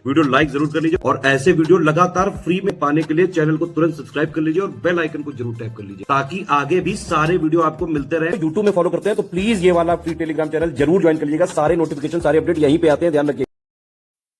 Video like जरूर कर लीजिए और ऐसे वीडियो लगातार फ्री में पाने के लिए चैनल को तुरंत सब्सक्राइब कर लीजिए और बेल आइकन को जरूर टैप कर लीजिए ताकि आगे भी सारे वीडियो आपको मिलते रहे। यूट्यूब में फॉलो करते हैं तो प्लीज ये वाला फ्री टेलीग्राम चैनल जरूर ज्वाइन कर लीजिएगा। सारे नोटिफिकेशन सारे अपडेट यहीं पे आते हैं, ध्यान रखिए।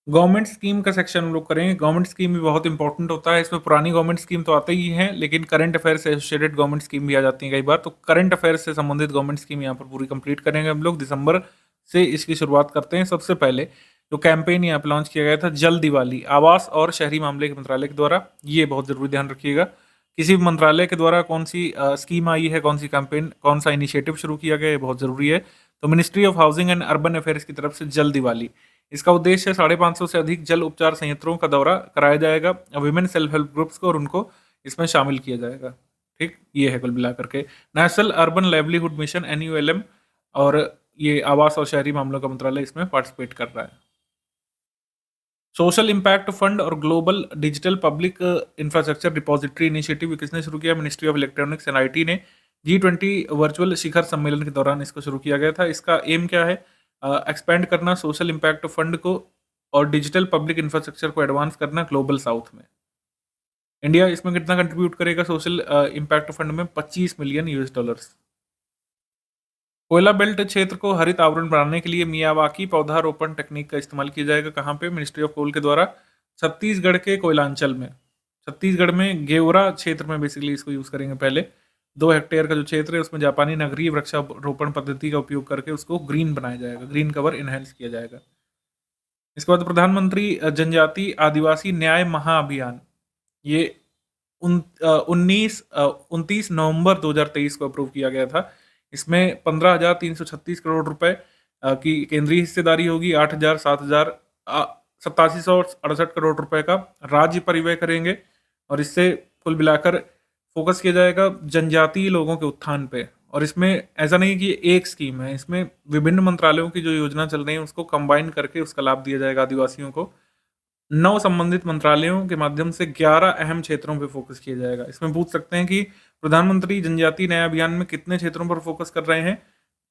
गवर्नमेंट स्कीम का सेक्शन हम लोग करेंगे। गवर्नमेंट स्कीम भी बहुत इंपॉर्टेंट होता है। इसमें पुरानी गवर्नमेंट स्कीम तो आते ही हैं, लेकिन करंट अफेयर से एसोसिएटेड गवर्नमेंट स्कीम भी आ जाती है कई बार। तो करंट अफेयर से संबंधित गवर्नमेंट स्कीम यहाँ पर पूरी कंप्लीट करेंगे हम लोग। दिसंबर से इसकी शुरुआत करते हैं। सबसे पहले जो कैंपेन यहाँ पर लॉन्च किया गया था, जल दिवाली, आवास और शहरी मामले के मंत्रालय के द्वारा, ये बहुत जरूरी ध्यान रखिएगा। किसी भी मंत्रालय के द्वारा कौन सी स्कीम आई है, कौन सी कैंपेन, कौन सा इनिशिएटिव शुरू किया गया है, बहुत जरूरी है। तो ministry of housing and urban affairs की तरफ से जल दिवाली, इसका उद्देश्य 550 से अधिक जल उपचार संयंत्रों का दौरा कराया जाएगा विमेन सेल्फ हेल्प ग्रुप्स को और उनको इसमें शामिल किया जाएगा। ठीक, ये है कुल मिलाकर के national urban livelihood mission NULM, और ये आवास और शहरी मामलों का मंत्रालय इसमें पार्टिसिपेट कर रहा है। सोशल इम्पैक्ट फंड और global digital public infrastructure depository initiative किसने शुरू किया? Ministry of electronics and IT ने G20 वर्चुअल शिखर सम्मेलन के दौरान इसको शुरू किया गया था। इसका एम क्या है? एक्सपेंड करना सोशल इम्पैक्ट फंड को और डिजिटल पब्लिक इंफ्रास्ट्रक्चर को एडवांस करना ग्लोबल साउथ में। इंडिया इसमें कितना कंट्रीब्यूट करेगा सोशल इम्पैक्ट फंड में? $25 मिलियन। कोयला बेल्ट क्षेत्र को हरित आवरण बनाने के लिए मियावाकी पौधारोपण तकनीक का इस्तेमाल किया जाएगा। कहाँ पे? मिनिस्ट्री ऑफ कोल के द्वारा छत्तीसगढ़ के कोयलांचल में, छत्तीसगढ़ में गेवरा क्षेत्र में बेसिकली इसको यूज करेंगे। पहले 2 हेक्टेयर का जो क्षेत्र है उसमें जापानी नगरीय वृक्षारोपण पद्धति का उपयोग करके उसको ग्रीन बनाया जाएगा, ग्रीन कवर इनहेंस किया जाएगा। इसके बाद प्रधानमंत्री जनजाति आदिवासी न्याय महाअभियान, ये 29 नवंबर 2023 को अप्रूव किया गया था। इसमें 15,336 करोड़ रुपए की केंद्रीय हिस्सेदारी होगी। 8768 करोड़ रुपए का राज्य परिव्यय करेंगे और इससे कुल मिलाकर फोकस किया जाएगा जनजातीय लोगों के उत्थान पे। और इसमें ऐसा नहीं कि एक स्कीम है, इसमें विभिन्न मंत्रालयों की जो योजना चल रही है उसको कंबाइन करके उसका लाभ दिया जाएगा आदिवासियों को। 9 संबंधित मंत्रालयों के माध्यम से 11 अहम क्षेत्रों पे फोकस किया जाएगा। इसमें पूछ सकते हैं कि प्रधानमंत्री जनजातीय न्याय अभियान में कितने क्षेत्रों पर फोकस कर रहे हैं?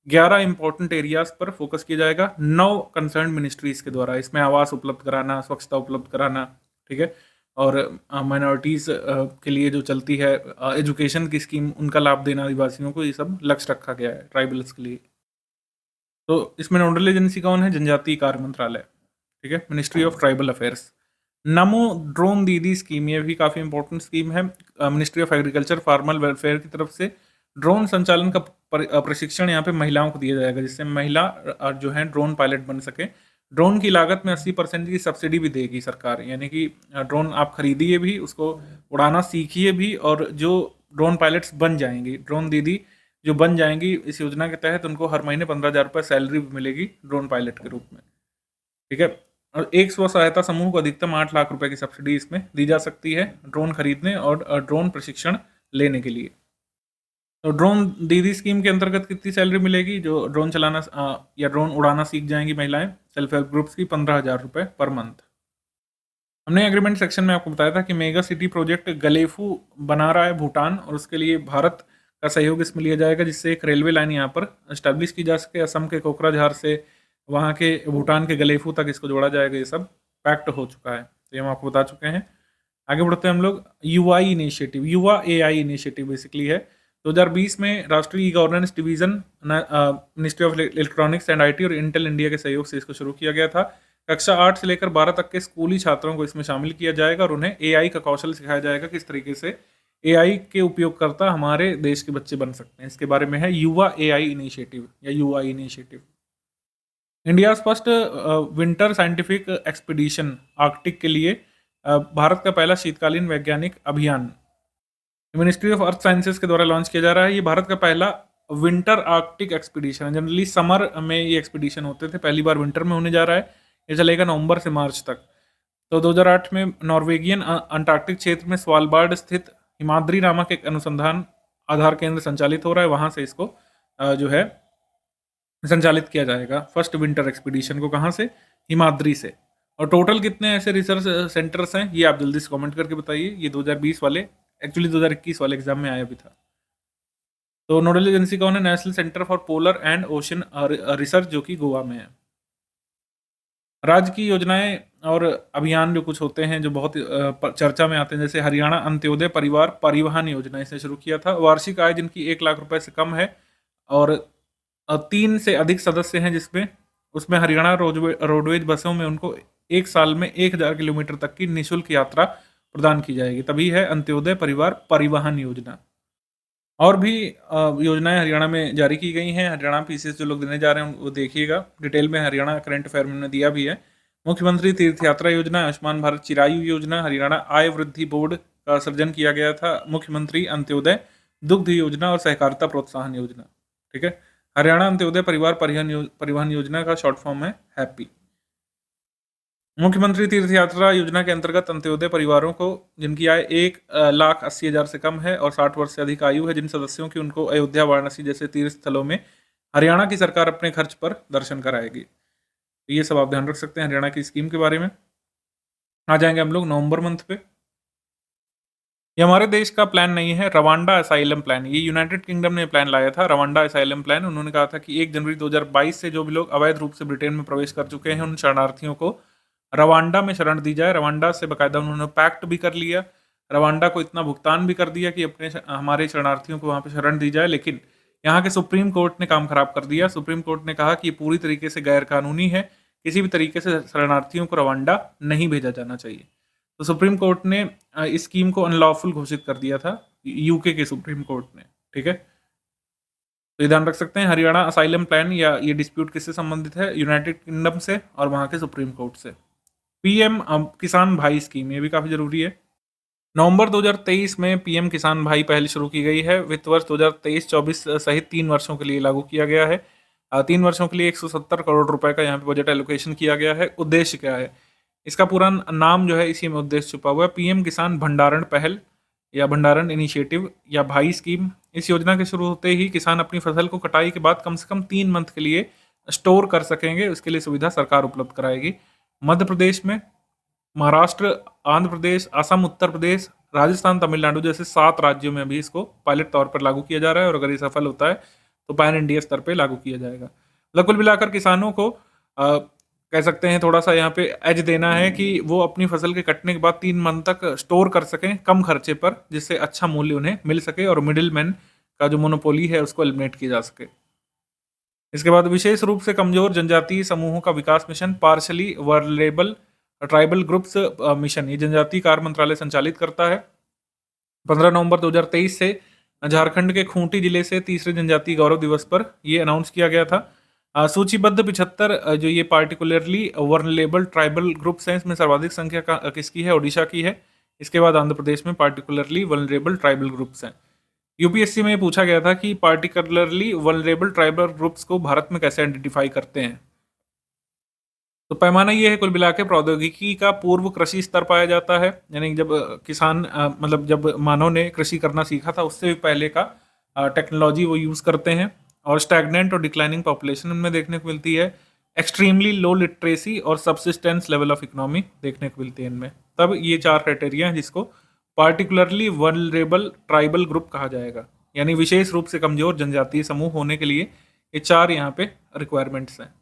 11 इंपॉर्टेंट एरियाज पर फोकस किया जाएगा 9 कंसर्न मिनिस्ट्रीज के द्वारा। इसमें आवास उपलब्ध कराना, स्वच्छता उपलब्ध कराना, ठीक है, और माइनॉरिटीज के लिए जो चलती है एजुकेशन की स्कीम, उनका लाभ देना आदिवासियों को, ये सब लक्ष्य रखा गया है ट्राइबल्स के लिए। तो इसमें नोडल एजेंसी कौन है? जनजातीय कार्य मंत्रालय, ठीक है, ministry of tribal affairs. NaMo drone दीदी स्कीम, ये भी काफ़ी इंपॉर्टेंट स्कीम है। Ministry of agriculture farmer welfare की तरफ से ड्रोन संचालन का प्रशिक्षण यहाँ पे महिलाओं को दिया जाएगा, जिससे महिला जो है ड्रोन पायलट बन सके। ड्रोन की लागत में 80% की सब्सिडी भी देगी सरकार, यानी कि ड्रोन आप खरीदिए भी, उसको उड़ाना सीखिए भी, और जो ड्रोन पायलट्स बन जाएंगी, ड्रोन दीदी जो बन जाएंगी इस योजना के तहत, उनको हर महीने 15,000 रुपये सैलरी भी मिलेगी ड्रोन पायलट के रूप में, ठीक है। और एक स्व सहायता समूह को अधिकतम 8 लाख रुपए की सब्सिडी इसमें दी जा सकती है ड्रोन खरीदने और ड्रोन प्रशिक्षण लेने के लिए। तो ड्रोन दीदी स्कीम के अंतर्गत कितनी सैलरी मिलेगी? जो ड्रोन चलाना या ड्रोन उड़ाना सीख जाएंगी महिलाएं सेल्फ हेल्प ग्रुप्स की, 15,000 रुपये पर मंथ। हमने एग्रीमेंट सेक्शन में आपको बताया था कि मेगा सिटी प्रोजेक्ट गलेफू बना रहा है भूटान, और उसके लिए भारत का सहयोग इसमें लिया जाएगा, जिससे एक रेलवे लाइन यहाँ पर एस्टेब्लिश की जा सके। असम के कोकराझार से वहाँ के भूटान के गलेफू तक इसको जोड़ा जाएगा। ये सब पैक्ट हो चुका है, तो ये हम आपको बता चुके हैं। आगे बढ़ते हैं हम लोग। युवा इनिशिएटिव, युवा AI इनिशिएटिव बेसिकली है। 2020 में राष्ट्रीय governance division, ministry of electronics and IT और इंटेल इंडिया के सहयोग से इसको शुरू किया गया था। कक्षा 8 से लेकर 12 तक के स्कूली छात्रों को इसमें शामिल किया जाएगा और उन्हें AI का कौशल सिखाया जाएगा, किस तरीके से AI के उपयोगकर्ता हमारे देश के बच्चे बन सकते हैं। इसके बारे में है युवा AI इनिशिएटिव या युवा initiative. India first winter scientific expedition Arctic के लिए भारत का पहला शीतकालीन वैज्ञानिक अभियान मिनिस्ट्री ऑफ अर्थ साइंसेज के द्वारा लॉन्च किया जा रहा है। ये भारत का पहला विंटर आर्कटिक एक्सपीडिशन है। जनरली समर में ये एक्सपीडिशन होते थे, पहली बार विंटर में होने जा रहा है। ये चलेगा नवंबर से मार्च तक। तो 2008 में नॉर्वेगियन अंटार्कटिक क्षेत्र में स्वालबार्ड स्थित हिमाद्री नामक एक अनुसंधान आधार केंद्र संचालित हो रहा है, वहां से इसको जो है संचालित किया जाएगा फर्स्ट विंटर एक्सपीडिशन को। कहाँ से? हिमाद्री से। और टोटल कितने ऐसे रिसर्च सेंटर्स हैं, ये आप जल्दी से कमेंट करके बताइए। ये 2020 वाले, एक्चुअली 2021 वाले एग्जाम में आया भी था। तो नोडल एजेंसी कौन है? National centre for polar and ocean research, जो कि गोवा में है। राज्य की योजनाएं और अभियान जो कुछ होते हैं जो बहुत चर्चा में आते हैं, जैसे हरियाणा अंत्योदय परिवार परिवहन योजना, इसने शुरू किया था। वार्षिक आय जिनकी 1 लाख रुपए से कम है और 3 से अधिक सदस्य हैं जिसमें, उसमें हरियाणा रोडवेज बसों में उनको 1 साल में 1000 किलोमीटर तक की निःशुल्क यात्रा प्रदान की जाएगी। तभी है अंत्योदय परिवार परिवहन योजना। और भी योजनाएं हरियाणा में जारी की गई हैं। हरियाणा पीसीएस जो लोग देने जा रहे हैं वो देखिएगा, डिटेल में हरियाणा करंट अफेयर में दिया भी है। मुख्यमंत्री तीर्थ यात्रा योजना, आयुष्मान भारत चिरायु योजना, हरियाणा आय वृद्धि बोर्ड का सृजन किया गया था, मुख्यमंत्री अंत्योदय दुग्ध योजना और सहकारिता प्रोत्साहन योजना। ठीक है, हरियाणा अंत्योदय परिवार परिवहन योजना का शॉर्ट फॉर्म है हैप्पी। मुख्यमंत्री तीर्थ यात्रा योजना के अंतर्गत अंत्योदय परिवारों को जिनकी आय 1,80,000 से कम है और 60 वर्ष से अधिक आयु है, जिन सदस्यों की उनको अयोध्या वाराणसी जैसे तीर्थ स्थलों में हरियाणा की सरकार अपने खर्च पर दर्शन कराएगी। ये सब आप ध्यान रख सकते हैं हरियाणा की स्कीम के बारे में। आ जाएंगे हम लोग नवंबर मंथ पे। ये हमारे देश का प्लान नहीं है, रवांडा असाइलम प्लान। ये यूनाइटेड किंगडम ने प्लान लाया था, रवांडा असाइलम प्लान। उन्होंने कहा था कि 1 जनवरी 2022 से जो भी लोग अवैध रूप से ब्रिटेन में प्रवेश कर चुके हैं उन शरणार्थियों को रवांडा में शरण दी जाए। रवांडा से बाकायदा उन्होंने पैक्ट भी कर लिया, रवांडा को इतना भुगतान भी कर दिया कि हमारे शरणार्थियों को वहाँ पे शरण दी जाए। लेकिन यहाँ के सुप्रीम कोर्ट ने काम खराब कर दिया। सुप्रीम कोर्ट ने कहा कि ये पूरी तरीके से गैर कानूनी है, किसी भी तरीके से शरणार्थियों को रवांडा नहीं भेजा जाना चाहिए। तो सुप्रीम कोर्ट ने इस स्कीम को अनलॉफुल घोषित कर दिया था, यूके के सुप्रीम कोर्ट ने। ठीक है, तो ये ध्यान रख सकते हैं। हरियाणा असाइलम प्लान या ये डिस्प्यूट किससे संबंधित है? यूनाइटेड किंगडम से और वहाँ के सुप्रीम कोर्ट से। पीएम किसान भाई स्कीम, ये भी काफ़ी ज़रूरी है। नवंबर 2023 में पीएम किसान भाई पहल शुरू की गई है। वित्त वर्ष 2023-24 सहित 3 वर्षों के लिए लागू किया गया है। 3 वर्षों के लिए 170 करोड़ रुपए का यहाँ पे बजट एलोकेशन किया गया है। उद्देश्य क्या है? इसका पूरा नाम जो है इसी में उद्देश्य छुपा हुआ है, पीएम किसान भंडारण पहल या भंडारण इनिशिएटिव या भाई स्कीम। इस योजना के शुरू होते ही किसान अपनी फसल को कटाई के बाद कम से कम 3 मंथ के लिए स्टोर कर सकेंगे। उसके लिए सुविधा सरकार उपलब्ध कराएगी। मध्य प्रदेश में, महाराष्ट्र, आंध्र प्रदेश, असम, उत्तर प्रदेश, राजस्थान, तमिलनाडु जैसे 7 राज्यों में अभी इसको पायलट तौर पर लागू किया जा रहा है और अगर ये सफल होता है तो पैन इंडिया स्तर पे लागू किया जाएगा। मतलब कुल मिलाकर किसानों को कह सकते हैं थोड़ा सा यहाँ पे एज देना है कि वो अपनी फसल के कटने के बाद 3 मंथ तक स्टोर कर सकें कम खर्चे पर, जिससे अच्छा मूल्य उन्हें मिल सके और मिडिल मैन का जो मोनोपोली है उसको एलिमिनेट किया जा सके। इसके बाद विशेष रूप से कमजोर जनजातीय समूहों का विकास mission, particularly vulnerable tribal groups mission, ये जनजातीय कार्य मंत्रालय संचालित करता है। 15 नवंबर 2023 से झारखंड के खूंटी जिले से तीसरे जनजातीय गौरव दिवस पर ये अनाउंस किया गया था। सूचीबद्ध 75 जो ये पार्टिकुलरली वर्नलेबल ट्राइबल ग्रुप्स हैं, इसमें सर्वाधिक संख्या किसकी है? ओडिशा की है। इसके बाद आंध्र प्रदेश में पार्टिकुलरली वर्नरेबल ट्राइबल ग्रुप्स हैं। यूपीएससी में पूछा गया था कि पार्टिकुलरली वर्नरेबल ट्राइबल ग्रुप्स को भारत में कैसे आइडेंटिफाई करते हैं। तो पैमाना ये है कुल मिला के, प्रौद्योगिकी का पूर्व कृषि स्तर पाया जाता है, यानी जब किसान मतलब जब मानव ने कृषि करना सीखा था उससे भी पहले का टेक्नोलॉजी वो यूज़ करते हैं। और स्टैग्नेंट और डिक्लाइनिंग पॉपुलेशन इनमें देखने को मिलती है। एक्सट्रीमली लो लिटरेसी और सबसिस्टेंस लेवल ऑफ इकोनॉमी देखने को मिलती है इनमें। तब ये 4 क्राइटेरिया हैं जिसको पार्टिकुलरली वल्नरेबल ट्राइबल ग्रुप कहा जाएगा, यानी विशेष रूप से कमजोर जनजातीय समूह होने के लिए ये 4 यहाँ पे रिक्वायरमेंट्स हैं।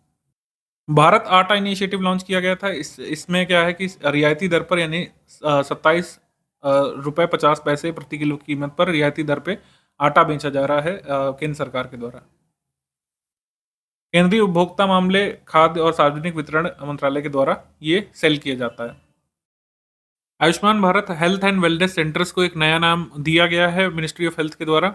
भारत आटा इनिशिएटिव लॉन्च किया गया था। इसमें क्या है कि रियायती दर पर, यानी 27 रुपये 50 पैसे प्रति किलो कीमत पर रियायती दर पे आटा बेचा जा रहा है केंद्र सरकार के द्वारा। केंद्रीय उपभोक्ता मामले, खाद्य और सार्वजनिक वितरण मंत्रालय के द्वारा ये सेल किया जाता है। Ayushman Bharat health and wellness centres को एक नया नाम दिया गया है मिनिस्ट्री ऑफ हेल्थ के द्वारा,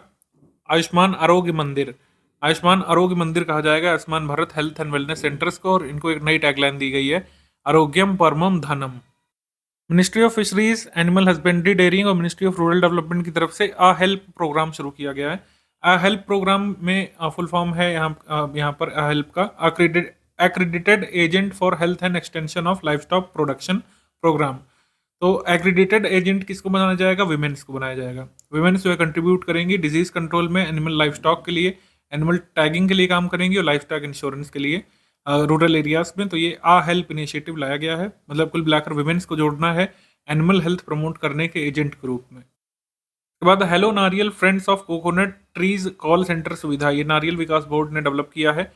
आयुष्मान आरोग्य मंदिर। आयुष्मान आरोग्य मंदिर कहा जाएगा Ayushman Bharat health and wellness centres को, और इनको एक नई टैगलाइन दी गई है, आरोग्यम परमम धनम। Ministry of fisheries, animal husbandry, dairying और मिनिस्ट्री ऑफ रूरल डेवलपमेंट की तरफ से आ हेल्प प्रोग्राम शुरू किया गया है। आ हेल्प प्रोग्राम में फुल फॉर्म है यहाँ पर आ हेल्प का accredited agent for health and extension of livestock production programme. तो एक्रेडिटेड एजेंट किसको बनाया जाएगा? विमेन्स को बनाया जाएगा। विमेन्स जो है कंट्रीब्यूट करेंगी डिजीज कंट्रोल में, एनिमल लाइवस्टॉक के लिए, एनिमल टैगिंग के लिए काम करेंगी और लाइवस्टॉक इंश्योरेंस के लिए रूरल एरियाज में। तो ये आ हेल्प इनिशिएटिव लाया गया है, मतलब कुल मिलाकर विमेन्स को जोड़ना है एनिमल हेल्थ प्रमोट करने के एजेंट के रूप में। उसके बाद हेलो नारियल friends of coconut trees call centre सुविधा, ये नारियल विकास बोर्ड ने डेवलप किया है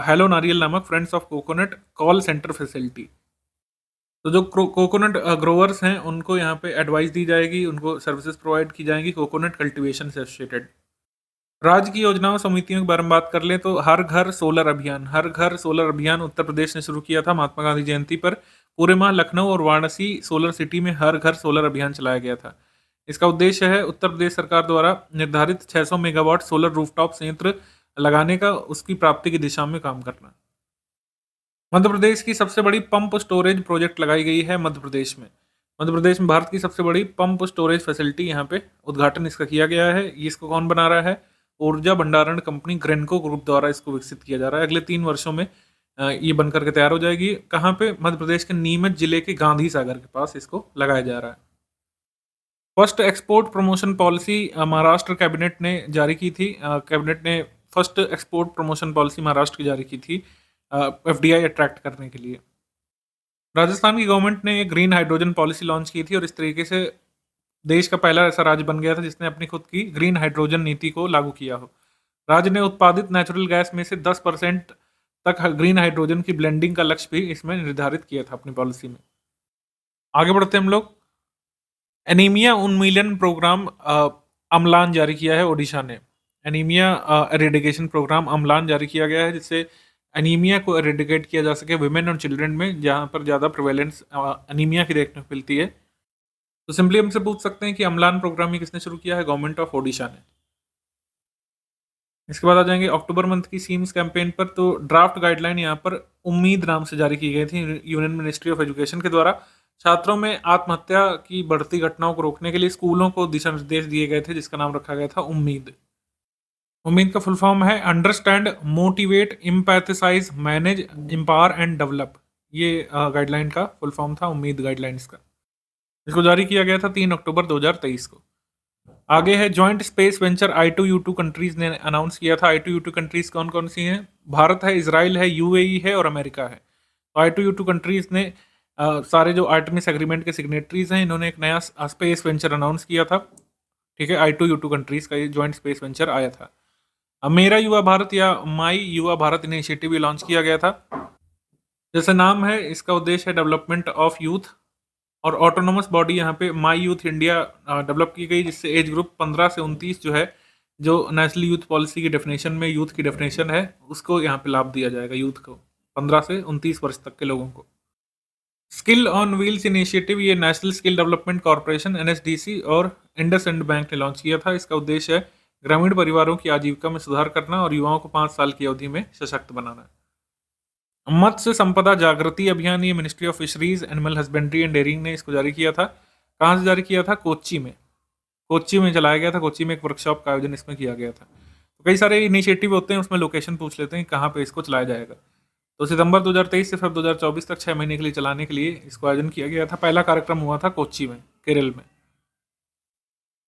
हेलो नारियल नामक friends of coconut call centre facility. तो जो कोकोनट ग्रोवर्स हैं उनको यहाँ पे एडवाइस दी जाएगी, उनको सर्विसेज प्रोवाइड की जाएंगी कोकोनट कल्टीवेशन से एसोसिएटेड। राज्य की योजनाओं समितियों के बारे में बात कर लें तो हर घर सोलर अभियान, हर घर सोलर अभियान उत्तर प्रदेश ने शुरू किया था महात्मा गांधी जयंती पर। पूरे माह लखनऊ और वाराणसी सोलर सिटी में हर घर सोलर अभियान चलाया गया था। इसका उद्देश्य है उत्तर प्रदेश सरकार द्वारा निर्धारित 600 मेगावाट सोलर रूफटॉप संयंत्र लगाने का, उसकी प्राप्ति की दिशा में काम करना। मध्य प्रदेश की सबसे बड़ी पंप स्टोरेज प्रोजेक्ट लगाई गई है मध्य प्रदेश में। मध्य प्रदेश में भारत की सबसे बड़ी पंप स्टोरेज फैसिलिटी यहाँ पे उद्घाटन इसका किया गया है। ये इसको कौन बना रहा है? ऊर्जा भंडारण कंपनी ग्रेनको ग्रुप द्वारा इसको विकसित किया जा रहा है। अगले 3 वर्षों में ये बनकर के तैयार हो जाएगी। कहाँ पे? मध्य प्रदेश के नीमच जिले के गांधी सागर के पास इसको लगाया जा रहा है। First export promotion policy Maharashtra cabinet ने जारी की थी। कैबिनेट ने first export promotion policy Maharashtra की जारी की थी एफडीआई अट्रैक्ट करने के लिए। राजस्थान की गवर्नमेंट ने एक ग्रीन हाइड्रोजन पॉलिसी लॉन्च की थी और इस तरीके से देश का पहला ऐसा राज्य बन गया था जिसने अपनी खुद की ग्रीन हाइड्रोजन नीति को लागू किया हो। राज्य ने उत्पादित नेचुरल गैस में से 10% तक ग्रीन हाइड्रोजन की ब्लेंडिंग का लक्ष्य भी इसमें निर्धारित किया था अपनी पॉलिसी में। आगे बढ़ते हम लोग। एनीमिया उन्मूलन प्रोग्राम अम्लान जारी किया है ओडिशा ने। एनीमिया एरेडिकेशन प्रोग्राम अम्लान जारी किया गया है जिससे एनीमिया को एरेडिकेट किया जा सके विमेन और चिल्ड्रन में, जहाँ पर ज़्यादा प्रिवेलेंस एनीमिया की देखने को मिलती है। तो सिंपली हमसे पूछ सकते हैं कि अम्लान प्रोग्राम ये किसने शुरू किया है? गवर्नमेंट ऑफ ओडिशा ने। इसके बाद आ जाएंगे अक्टूबर मंथ की सीम्स कैंपेन पर। तो ड्राफ्ट गाइडलाइन यहाँ पर उम्मीद नाम से जारी की गई थी यूनियन मिनिस्ट्री ऑफ एजुकेशन के द्वारा। छात्रों में आत्महत्या की बढ़ती घटनाओं को रोकने के लिए स्कूलों को दिशा निर्देश दिए गए थे जिसका नाम रखा गया था उम्मीद। उम्मीद का फुल फॉर्म है understand, motivate, empathise, manage, empower and develop. ये गाइडलाइन का फुल फॉर्म था उम्मीद गाइडलाइंस का। इसको जारी किया गया था 3 अक्टूबर 2023 को। आगे है joint space venture I2U2 countries ने अनाउंस किया था। I2U2 कंट्रीज कौन कौन सी हैं? भारत है, इजराइल है, UAE है और अमेरिका है। तो I2U2 कंट्रीज ने सारे जो आर्टेमिस एग्रीमेंट के सिग्नेटरीज हैं, इन्होंने एक नया स्पेस वेंचर अनाउंस किया था। ठीक है, I2U2 कंट्रीज का ये जॉइंट स्पेस वेंचर आया था। अब मेरा युवा भारत या माई युवा भारत इनिशिएटिव भी लॉन्च किया गया था। जैसे नाम है, इसका उद्देश्य है डेवलपमेंट ऑफ यूथ और ऑटोनोमस बॉडी यहाँ पे माई यूथ इंडिया डेवलप की गई, जिससे एज ग्रुप 15 से 29 जो है, जो नेशनल यूथ पॉलिसी की डेफिनेशन में यूथ की डेफिनेशन है, उसको यहाँ पे लाभ दिया जाएगा यूथ को, 15 से 29 वर्ष तक के लोगों को। स्किल ऑन व्हील्स इनिशिएटिव ये national skill development corporation NSDC और इंडसइंड बैंक ने लॉन्च किया था। इसका उद्देश्य है ग्रामीण परिवारों की आजीविका में सुधार करना और युवाओं को 5 साल की अवधि में सशक्त बनाना। मत्स्य संपदा जागृति अभियान ये ministry of fisheries, animal husbandry and dairying ने इसको जारी किया था। कहाँ से जारी किया था? कोच्चि में। कोच्चि में चलाया गया था। कोच्चि में एक वर्कशॉप का आयोजन इसमें किया गया था। तो कई सारे इनिशिएटिव होते हैं, उसमें लोकेशन पूछ लेते हैं कहाँ पे इसको चलाया जाएगा। तो सितंबर 2023 से फरवरी 2024 तक 6 महीने के लिए चलाने के लिए इसको आयोजन किया गया था। पहला कार्यक्रम हुआ था कोच्चि में, केरल में।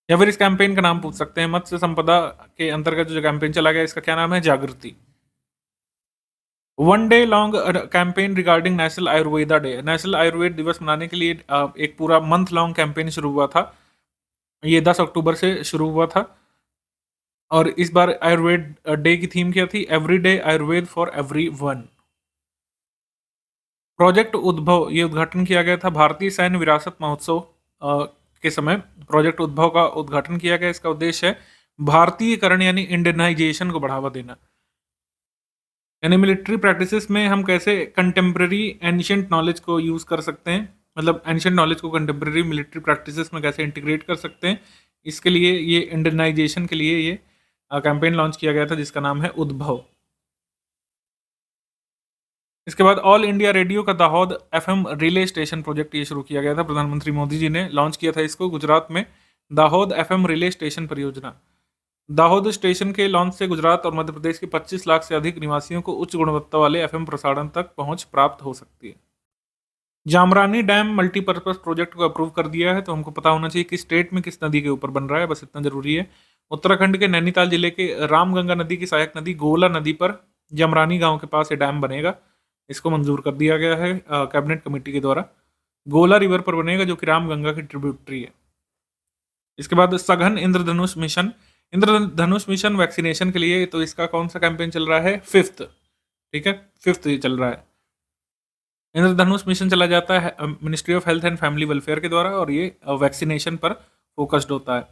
या फिर इस कैंपेन का नाम पूछ सकते हैं। मत्स्य संपदा के अंतर्गत जो कैंपेन चला गया, इसका क्या नाम है? जागृति। 1 day long campaign regarding national Ayurveda day. National Ayurveda दिवस मनाने के लिए एक पूरा मंथ लॉन्ग कैंपेन शुरू हुआ था। ये 10 अक्टूबर से शुरू हुआ था और इस बार आयुर्वेद डे की थीम क्या थी? Every day Ayurveda for every one. Project उद्भव ये उद्घाटन किया गया था भारतीय सैन्य विरासत महोत्सव के समय। प्रोजेक्ट उद्भव का उद्घाटन किया गया। इसका उद्देश्य है भारतीयकरण यानी इंडियनाइजेशन को बढ़ावा देना। यानी मिलिट्री प्रैक्टिसेस में हम कैसे कंटेम्प्रेरी एंशिएंट नॉलेज को यूज़ कर सकते हैं, मतलब एंशिएंट नॉलेज को कंटेम्प्रेरी मिलिट्री प्रैक्टिसेस में कैसे इंटीग्रेट कर सकते हैं, इसके लिए ये इंडियनाइजेशन के लिए ये कैंपेन लॉन्च किया गया था जिसका नाम है उद्भव। इसके बाद ऑल इंडिया रेडियो का Dahod FM relay station project ये शुरू किया गया था। प्रधानमंत्री मोदी जी ने लॉन्च किया था इसको गुजरात में, दाहोद FM रिले स्टेशन परियोजना। दाहोद स्टेशन के लॉन्च से गुजरात और मध्य प्रदेश के 25 लाख से अधिक निवासियों को उच्च गुणवत्ता वाले FM प्रसारण तक पहुंच प्राप्त हो सकती है। जामरानी डैम मल्टीपर्पज प्रोजेक्ट को अप्रूव कर दिया है। तो हमको पता होना चाहिए कि स्टेट में किस नदी के ऊपर बन रहा है, बस इतना जरूरी है। उत्तराखंड के नैनीताल जिले के रामगंगा नदी की सहायक नदी गोला नदी पर जमरानी गांव के पास ये डैम बनेगा। इसको मंजूर कर दिया गया है कैबिनेट कमेटी के द्वारा। गोला रिवर पर बनेगा जो कि रामगंगा की ट्रिब्यूटरी है। इसके बाद सघन इंद्रधनुष मिशन। इंद्रधनुष मिशन वैक्सीनेशन के लिए, तो इसका कौन सा कैंपेन चल रहा है? 5th। ठीक है, 5th ये चल रहा है। इंद्रधनुष मिशन चला जाता है ministry of health and family welfare के द्वारा, और ये वैक्सीनेशन पर फोकस्ड होता है।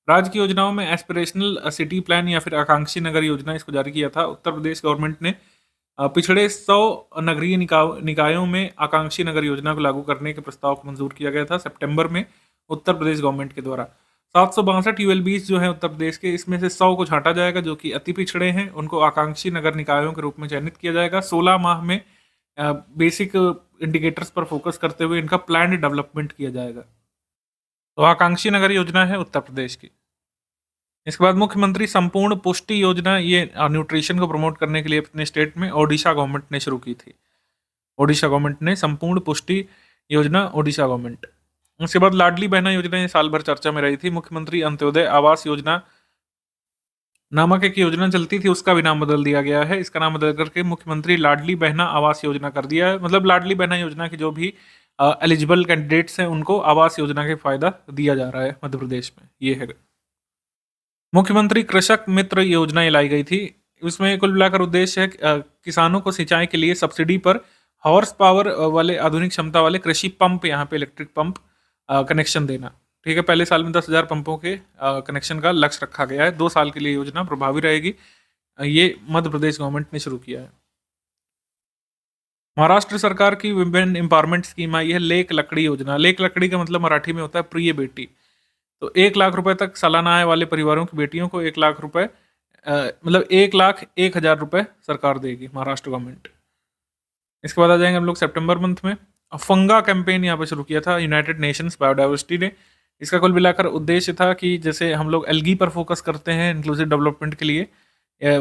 राज्य की योजनाओं में एस्पिरेशनल सिटी प्लान या फिर आकांक्षी नगर योजना, इसको जारी किया था। उत्तर प्रदेश गवर्नमेंट ने पिछड़े 100 नगरीय निकायों में आकांक्षी नगर योजना को लागू करने के प्रस्ताव को मंजूर किया गया था सितंबर में उत्तर प्रदेश गवर्नमेंट के द्वारा। 762 यूएलबीज जो है उत्तर प्रदेश के, इसमें से 100 को छांटा जाएगा जो कि अति पिछड़े हैं, उनको आकांक्षी नगर निकायों के रूप में चयनित किया जाएगा। 16 माह में बेसिक इंडिकेटर्स पर फोकस करते हुए इनका प्लान डेवलपमेंट किया जाएगा। तो आकांक्षी नगर योजना है उत्तर प्रदेश की। इसके बाद मुख्यमंत्री संपूर्ण पुष्टि योजना, ये न्यूट्रिशन को प्रमोट करने के लिए अपने स्टेट में ओडिशा गवर्नमेंट ने शुरू की थी। ओडिशा गवर्नमेंट ने संपूर्ण पुष्टि योजना, ओडिशा गवर्नमेंट। उसके बाद लाडली बहना योजना, ये साल भर चर्चा में रही थी। मुख्यमंत्री अंत्योदय आवास योजना नामक एक योजना चलती थी, उसका भी नाम बदल दिया गया है। इसका नाम बदल करके मुख्यमंत्री लाडली बहना आवास योजना कर दिया है। मतलब लाडली बहना योजना के जो भी एलिजिबल कैंडिडेट्स हैं उनको आवास योजना के फायदा दिया जा रहा है मध्य प्रदेश में। ये है मुख्यमंत्री कृषक मित्र योजना, ये लाई गई थी। उसमें कुल मिलाकर उद्देश्य है किसानों को सिंचाई के लिए सब्सिडी पर हॉर्स पावर वाले आधुनिक क्षमता वाले कृषि पंप, यहाँ पे इलेक्ट्रिक पंप कनेक्शन देना। ठीक है, पहले साल में 10,000 पंपों के कनेक्शन का लक्ष्य रखा गया है। 2 साल के लिए योजना प्रभावी रहेगी। ये मध्य प्रदेश गवर्नमेंट ने शुरू किया है। महाराष्ट्र सरकार की विमेन एम्पावरमेंट स्कीम आई है लेक लकड़ी योजना। लेक लकड़ी का मतलब मराठी में होता है प्रिय बेटी। तो 1 लाख रुपए तक सालाना आय वाले परिवारों की बेटियों को 1 लाख रुपए, मतलब 1,01,000 रुपए सरकार देगी, महाराष्ट्र गवर्नमेंट। इसके बाद आ जाएंगे हम लोग सितंबर मंथ में। फंगा कैंपेन यहाँ पे शुरू किया था यूनाइटेड नेशंस बायोडाइवर्सिटी ने। इसका कुल मिलाकर उद्देश्य था कि जैसे हम लोग एल्गी पर फोकस करते हैं इंक्लूसिव डेवलपमेंट के लिए,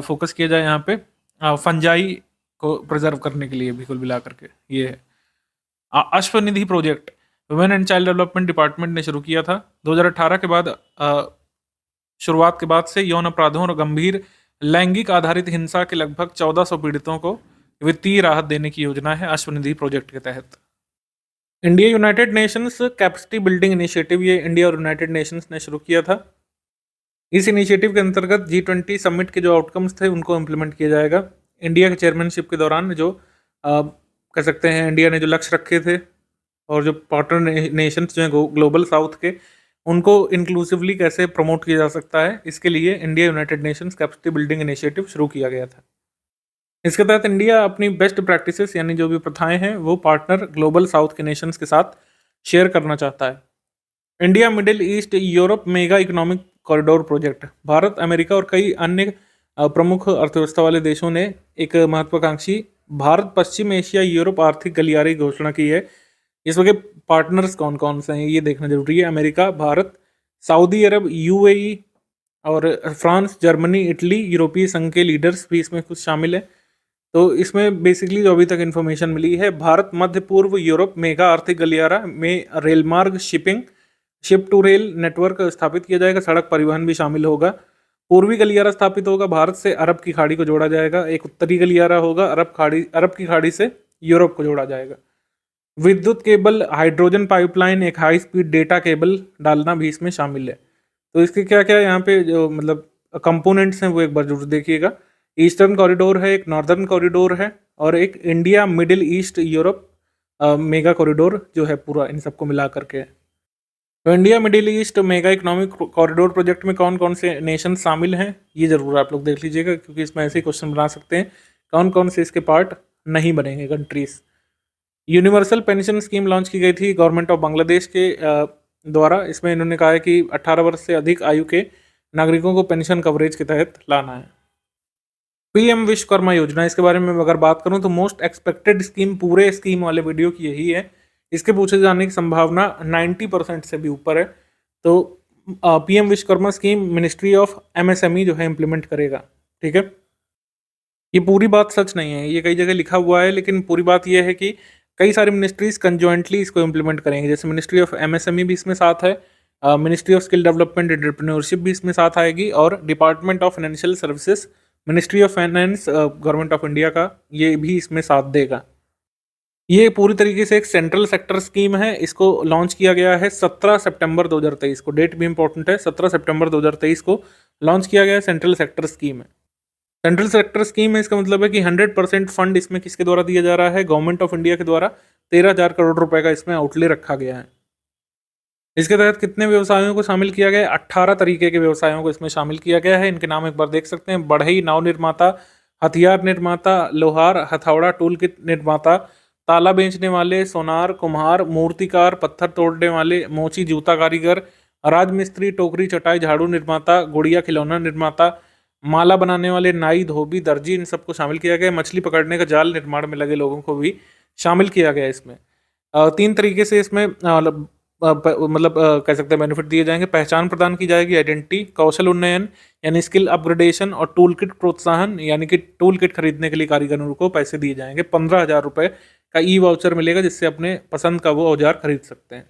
फोकस किया जाए यहाँ पे फंजाई को प्रिजर्व करने के लिए भी कुल मिलाकर के। ये है Ashwanidhi project, women and child development department ने शुरू किया था। 2018 के बाद शुरुआत के बाद से यौन अपराधों और गंभीर लैंगिक आधारित हिंसा के लगभग 1400 पीड़ितों को वित्तीय राहत देने की योजना है अश्वनिधि प्रोजेक्ट के तहत। India United Nations capacity building initiative, ये इंडिया और यूनाइटेड नेशंस ने शुरू किया था। इस इनिशिएटिव के अंतर्गत G20 समिट के जो आउटकम्स थे उनको इम्प्लीमेंट किया जाएगा। इंडिया के चेयरमैनशिप के दौरान जो कह सकते हैं इंडिया ने जो लक्ष्य रखे थे और जो पार्टनर नेशंस जो हैं ग्लोबल साउथ के, उनको इंक्लूसिवली कैसे प्रमोट किया जा सकता है, इसके लिए India United Nations capacity building initiative शुरू किया गया था। इसके तहत इंडिया अपनी बेस्ट प्रैक्टिसेस यानी जो भी प्रथाएं हैं वो पार्टनर ग्लोबल साउथ के नेशंस के साथ शेयर करना चाहता है। India middle east Europe mega economic corridor project, Bharat America और कई अन्य प्रमुख अर्थव्यवस्था वाले देशों ने एक महत्वाकांक्षी भारत पश्चिम एशिया यूरोप आर्थिक गलियारे की घोषणा की है। इस वक्त पार्टनर्स कौन कौन से हैं ये देखना जरूरी है। अमेरिका, भारत, सऊदी अरब, UAE और फ्रांस, जर्मनी, इटली, यूरोपीय संघ के लीडर्स भी इसमें कुछ शामिल है। तो इसमें बेसिकली जो अभी तक इन्फॉर्मेशन मिली है, भारत मध्य पूर्व यूरोप मेगा आर्थिक गलियारा में रेल मार्ग, शिप टू रेल नेटवर्क स्थापित किया जाएगा। सड़क परिवहन भी शामिल होगा। पूर्वी गलियारा स्थापित होगा, भारत से अरब की खाड़ी को जोड़ा जाएगा। एक उत्तरी गलियारा होगा, अरब की खाड़ी से यूरोप को जोड़ा जाएगा। विद्युत केबल, हाइड्रोजन पाइपलाइन, एक हाई स्पीड डेटा केबल डालना भी इसमें शामिल है। तो इसके क्या क्या यहाँ पे जो मतलब कंपोनेंट्स हैं वो एक बार जरूर देखिएगा। ईस्टर्न कॉरिडोर है, एक नॉर्दर्न कॉरिडोर है और एक India middle east Europe mega corridor जो है पूरा, इन सबको मिला करके। तो India middle east mega economic corridor project में कौन कौन से नेशन शामिल हैं ये जरूर आप लोग देख लीजिएगा, क्योंकि इसमें ऐसे क्वेश्चन बना सकते हैं कौन कौन से इसके पार्ट नहीं बनेंगे countries. Universal pension scheme launch की गई थी गवर्नमेंट ऑफ बांग्लादेश के द्वारा। इसमें इन्होंने कहा है कि 18 वर्ष से अधिक आयु के नागरिकों को पेंशन कवरेज के तहत लाना है। PM विश्वकर्मा योजना, इसके बारे में अगर बात करूं तो मोस्ट एक्सपेक्टेड स्कीम पूरे स्कीम वाले वीडियो की यही है। इसके पूछे जाने की संभावना 90% से भी ऊपर है। तो PM Vishwakarma scheme ministry of MSME जो है इम्प्लीमेंट करेगा। ठीक है, ये पूरी बात सच नहीं है, ये कई जगह लिखा हुआ है, लेकिन पूरी बात ये है कि कई सारी मिनिस्ट्रीज कंजॉइंटली इसको इम्प्लीमेंट करेंगे। जैसे मिनिस्ट्री ऑफ MSME भी इसमें साथ है, ministry of skill development entrepreneurship भी इसमें साथ आएगी और department of financial services, ministry of finance government of India का, ये भी इसमें साथ देगा। ये पूरी तरीके से एक सेंट्रल सेक्टर स्कीम है। इसको लॉन्च किया गया है 17 सितंबर 2023 को, डेट भी इंपॉर्टेंट है, 17 सितंबर 2023 को लॉन्च किया गया सेंट्रल सेक्टर स्कीम है। सेंट्रल सेक्टर स्कीम है, इसका मतलब है कि 100% फंड इसमें किसके द्वारा दिया जा रहा है, गवर्नमेंट ऑफ इंडिया के द्वारा 13,000 करोड़ रुपए का इसमें आउटले रखा गया है। इसके तहत कितने व्यवसायों को शामिल किया गया है? 18 तरीके के व्यवसायों को इसमें शामिल किया गया है। इनके नाम एक बार देख सकते हैं: बढ़ई नाव निर्माता, हथियार निर्माता, लोहार हथौड़ा टूल किट निर्माता, ताला बेचने वाले, सोनार, कुम्हार, मूर्तिकार, पत्थर तोड़ने वाले, मोची जूता कारीगर, राजमिस्त्री, टोकरी चटाई झाड़ू निर्माता, गुड़िया खिलौना निर्माता, माला बनाने वाले, नाई, धोबी, दर्जी, इन सबको शामिल किया गया है। मछली पकड़ने का जाल निर्माण में लगे लोगों को भी शामिल किया गया है इसमें। 3 तरीके से इसमें कह सकते हैं बेनिफिट दिए जाएंगे। पहचान प्रदान की जाएगी, आइडेंटिटी, कौशल उन्नयन यानी स्किल अपग्रेडेशन, और टूल किट प्रोत्साहन यानी कि टूल किट खरीदने के लिए कारीगरों को पैसे दिए जाएंगे। 15,000 रुपए का ई वाउचर मिलेगा जिससे अपने पसंद का वो औजार खरीद सकते हैं।